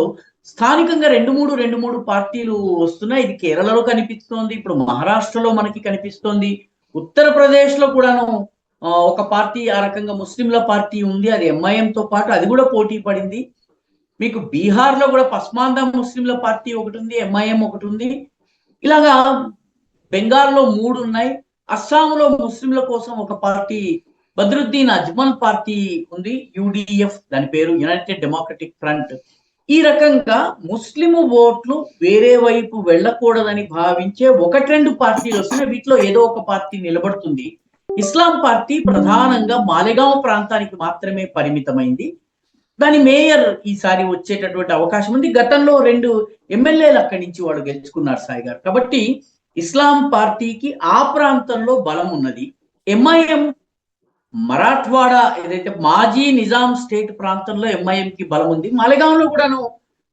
స్థానికంగా 2-3 పార్టీలు వస్తున్నాయి. ఇది కేరళలో కనిపిస్తోంది, ఇప్పుడు మహారాష్ట్రలో మనకి కనిపిస్తోంది, ఉత్తరప్రదేశ్ లో కూడాను ఒక పార్టీ ఆ రకంగా ముస్లింల పార్టీ ఉంది, అది ఎంఐఎంతో పాటు అది కూడా పోటీ పడింది. మీకు బీహార్ లో కూడా పస్మాందా ముస్లింల పార్టీ ఒకటి ఉంది, ఎంఐఎం ఒకటి ఉంది. ఇలాగా బెంగాల్లో 3 ఉన్నాయి. అస్సాంలో ముస్లింల కోసం ఒక పార్టీ బద్రుద్దీన్ అజ్మల్ పార్టీ ఉంది, యుడిఎఫ్ దాని పేరు, యునైటెడ్ డెమోక్రటిక్ ఫ్రంట్. ఈ రకంగా ముస్లిం ఓట్లు వేరే వైపు వెళ్ళకూడదని భావించే ఒకటి రెండు పార్టీలు వస్తున్నాయి. వీటిలో ఏదో ఒక పార్టీ నిలబడుతుంది. ఇస్లాం పార్టీ ప్రధానంగా మాలెగావ్ ప్రాంతానికి మాత్రమే పరిమితమైంది. దాని మేయర్ ఈసారి వచ్చేటటువంటి అవకాశం ఉంది. గతంలో 2 ఎమ్మెల్యేలు అక్కడి నుంచి వాళ్ళు గెలుచుకున్నారు సాయి గారు. కాబట్టి ఇస్లాం పార్టీకి ఆ ప్రాంతంలో బలం ఉన్నది. ఎంఐఎం మరాఠ్వాడా ఏదైతే మాజీ నిజాం స్టేట్ ప్రాంతంలో ఎంఐఎం కి బలం ఉంది. మాలెగాంలో కూడాను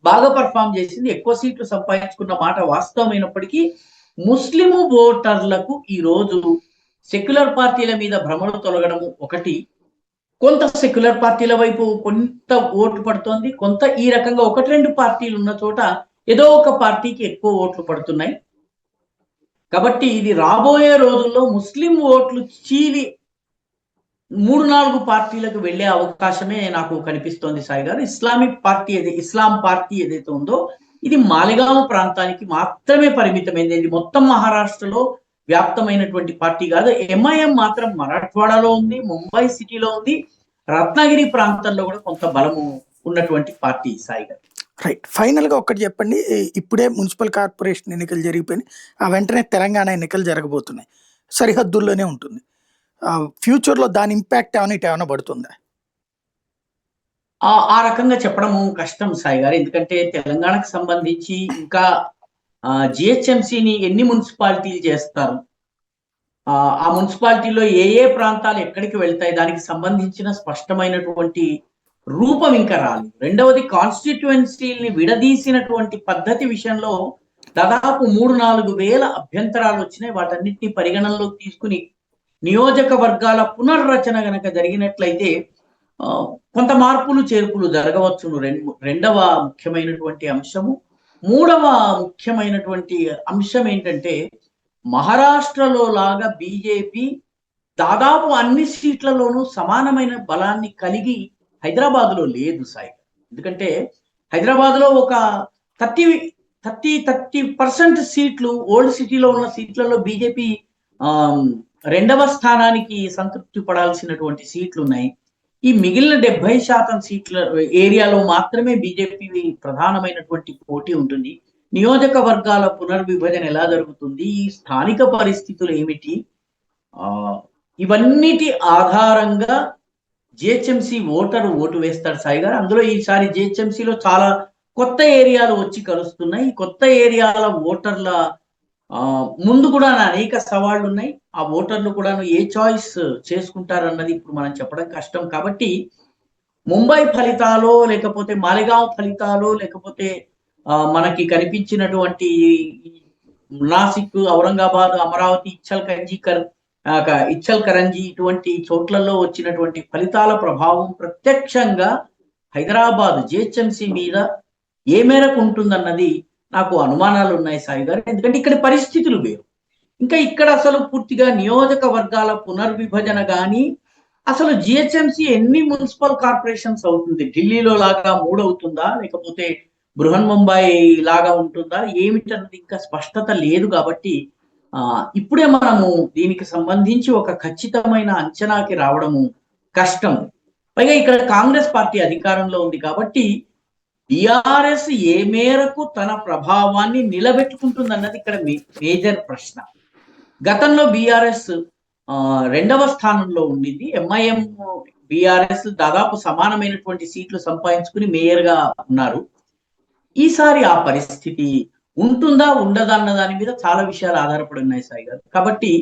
బాగా పర్ఫామ్ చేసింది, ఎక్కువ సీట్లు సంపాదించుకున్న మాట వాస్తవమైనప్పటికీ ముస్లిం ఓటర్లకు ఈ రోజు సెక్యులర్ పార్టీల మీద భ్రమలు తొలగడము ఒకటి, కొంత సెక్యులర్ పార్టీల వైపు కొంత ఓట్లు పడుతోంది, కొంత ఈ రకంగా ఒకటి రెండు పార్టీలు ఉన్న చోట ఏదో ఒక పార్టీకి ఎక్కువ ఓట్లు పడుతున్నాయి. కాబట్టి ఇది రాబోయే రోజుల్లో ముస్లిం ఓట్లు చీలి 3-4 పార్టీలకు వెళ్లే అవకాశమే నాకు కనిపిస్తోంది సాయి గారు. ఇస్లాం పార్టీ ఏదైతే ఉందో ఇది మాలెగావ్ ప్రాంతానికి మాత్రమే పరిమితమైంది. ఇది మొత్తం మహారాష్ట్రలో వ్యాప్తమైనటువంటి పార్టీ కాదు. ఎంఐఎం మాత్రం మరాఠ్వాడాలో ఉంది, ముంబై సిటీలో ఉంది, రత్నగిరి ప్రాంతంలో కూడా కొంత బలము ఉన్నటువంటి పార్టీ సాయి గారు. రైట్. ఫైనల్ గా ఒక్కటి చెప్పండి, ఇప్పుడే మున్సిపల్ కార్పొరేషన్ ఎన్నికలు జరిగిపోయినాయి, ఆ వెంటనే తెలంగాణ ఎన్నికలు జరగబోతున్నాయి, సరిహద్దుల్లోనే ఉంటుంది. ఫ్యూచర్ లో దాని ఇంపాక్ట్ ఏమైనా పడుతుందా? ఆ రకంగా చెప్పడము కష్టం సాయి గారు. ఎందుకంటే తెలంగాణకు సంబంధించి ఇంకా జిహెచ్ఎంసిని ఎన్ని మున్సిపాలిటీలు చేస్తారు, ఆ మున్సిపాలిటీలో ఏ ప్రాంతాలు ఎక్కడికి వెళ్తాయి, దానికి సంబంధించిన స్పష్టమైనటువంటి రూపం ఇంకా రాలేదు. రెండవది కాన్స్టిట్యుయెన్సీని విడదీసినటువంటి పద్ధతి విషయంలో దాదాపు 3-4 వేల అభ్యంతరాలు వచ్చినాయి. వాటన్నిటిని పరిగణనలోకి తీసుకుని నియోజకవర్గాల పునర్రచన గనక జరిగినట్లయితే కొంత మార్పులు చేర్పులు జరగవచ్చును. రెండవ ముఖ్యమైనటువంటి అంశము. మూడవ ముఖ్యమైనటువంటి అంశం ఏంటంటే మహారాష్ట్రలో లాగా బీజేపీ దాదాపు అన్ని సీట్లలోనూ సమానమైన బలాన్ని కలిగి హైదరాబాద్ లో లేదు సాయి. ఎందుకంటే హైదరాబాద్ లో ఒక 30% సీట్లు ఓల్డ్ సిటీలో ఉన్న సీట్లలో బీజేపీ రెండవ స్థానానికి సంతృప్తి పడాల్సినటువంటి సీట్లు ఉన్నాయి. ఈ మిగిలిన 70% సీట్ల ఏరియాలో మాత్రమే బీజేపీ ప్రధానమైనటువంటి పోటీ ఉంటుంది. నియోజకవర్గాల పునర్విభజన ఎలా జరుగుతుంది, ఈ స్థానిక పరిస్థితులు ఏమిటి, ఇవన్నిటి ఆధారంగా జిహెచ్ఎంసి ఓటు వేస్తాడు సాయి గారు. అందులో ఈసారి జిహెచ్ఎంసిలో చాలా కొత్త ఏరియాలు వచ్చి కలుస్తున్నాయి. ఈ కొత్త ఏరియాల ఓటర్ల ముందు కూడా అనేక సవాళ్లు ఉన్నాయి. ఆ ఓటర్లు కూడా ఏ చాయిస్ చేసుకుంటారన్నది ఇప్పుడు మనం చెప్పడం కష్టం. కాబట్టి ముంబై ఫలితాలు లేకపోతే మాలెగావ్ ఫలితాలు లేకపోతే మనకి కనిపించినటువంటి నాసిక్, ఔరంగాబాద్, అమరావతి, ఇచ్చల్ కరంజీ ఇటువంటి చోట్లలో వచ్చినటువంటి ఫలితాల ప్రభావం ప్రత్యక్షంగా హైదరాబాద్ జిహెచ్ఎంసి మీద ఏ మేరకు ఉంటుందన్నది నాకు అనుమానాలు ఉన్నాయి సాయి గారు. ఎందుకంటే ఇక్కడ పరిస్థితులు వేరు. ఇంకా ఇక్కడ అసలు పూర్తిగా నియోజకవర్గాల పునర్విభజన కానీ, అసలు జిహెచ్ఎంసి ఎన్ని మున్సిపల్ కార్పొరేషన్స్ అవుతుంది, ఢిల్లీలో లాగా 3 అవుతుందా లేకపోతే బృహన్ ముంబై లాగా ఉంటుందా ఏమిటన్నది ఇంకా స్పష్టత లేదు. కాబట్టి ఇప్పుడే మనము దీనికి సంబంధించి ఒక ఖచ్చితమైన అంచనాకి రావడము కష్టం. పైగా ఇక్కడ కాంగ్రెస్ పార్టీ అధికారంలో ఉంది కాబట్టి బీఆర్ఎస్ ఏ మేరకు తన ప్రభావాన్ని నిలబెట్టుకుంటుందన్నది ఇక్కడ మేజర్ ప్రశ్న. గతంలో బీఆర్ఎస్ రెండవ స్థానంలో ఉండింది. ఎంఐఎం బీఆర్ఎస్ దాదాపు సమానమైనటువంటి సీట్లు సంపాదించుకుని మేయర్ గా ఉన్నారు. ఈసారి ఆ పరిస్థితి ఉంటుందా ఉండదా అన్న దాని మీద చాలా విషయాలు ఆధారపడి ఉన్నాయి సాయి గారు. కాబట్టి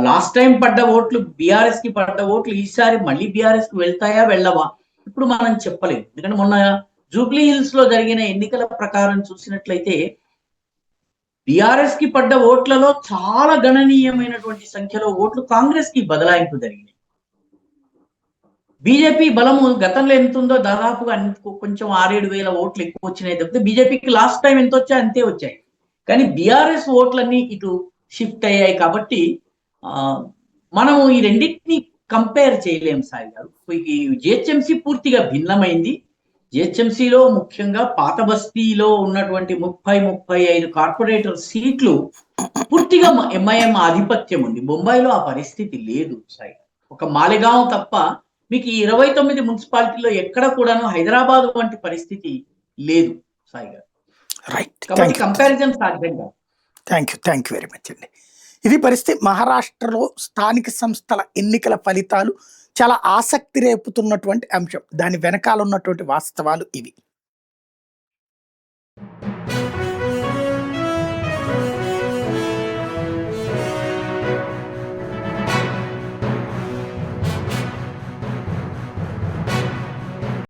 లాస్ట్ టైం పడ్డ ఓట్లు బీఆర్ఎస్ కి పడ్డ ఓట్లు ఈసారి మళ్ళీ బీఆర్ఎస్ కి వెళ్తాయా వెళ్ళవా ఇప్పుడు మనం చెప్పలేము. ఎందుకంటే మొన్న జూబ్లీ హిల్స్ లో జరిగిన ఎన్నికల ప్రకారం చూసినట్లయితే బీఆర్ఎస్ కి పడ్డ ఓట్లలో చాలా గణనీయమైనటువంటి సంఖ్యలో ఓట్లు కాంగ్రెస్ కి బదలాయింపు జరిగినాయి. బీజేపీ బలము గతంలో ఎంత ఉందో దాదాపుగా కొంచెం 6-7 వేల ఓట్లు ఎక్కువ వచ్చినాయి తప్పితే బీజేపీకి లాస్ట్ టైం ఎంత వచ్చాయి అంతే వచ్చాయి. కానీ బీఆర్ఎస్ ఓట్లన్నీ ఇటు షిఫ్ట్ అయ్యాయి. కాబట్టి మనం ఈ రెండింటిని కంపేర్ చేయలేము సాయి గారు. ఈ జిహెచ్ఎంసీ పూర్తిగా భిన్నమైంది. జిహెచ్ఎంసీలో ముఖ్యంగా పాత బస్తీలో ఉన్నటువంటి 30-35 కార్పొరేటర్ సీట్లు పూర్తిగా ఎంఐఎం ఆధిపత్యం ఉంది. ముంబైలో ఆ పరిస్థితి లేదు సాయి. ఒక మాలెగావ్ తప్ప మీకు 29 మున్సిపాలిటీలో ఎక్కడ కూడాను హైదరాబాద్ వంటి పరిస్థితి లేదు సాయి గారు. రైట్. కాబట్టి కంపారిజన్ సాధ్యం కాదు. థ్యాంక్ యూ వెరీ మచ్ అండి. ఇది పరిస్థితి. మహారాష్ట్రలో స్థానిక సంస్థల ఎన్నికల ఫలితాలు చాలా ఆసక్తి రేపుతున్నటువంటి అంశం. దాని వెనకాల ఉన్నటువంటి వాస్తవాలు ఇవి.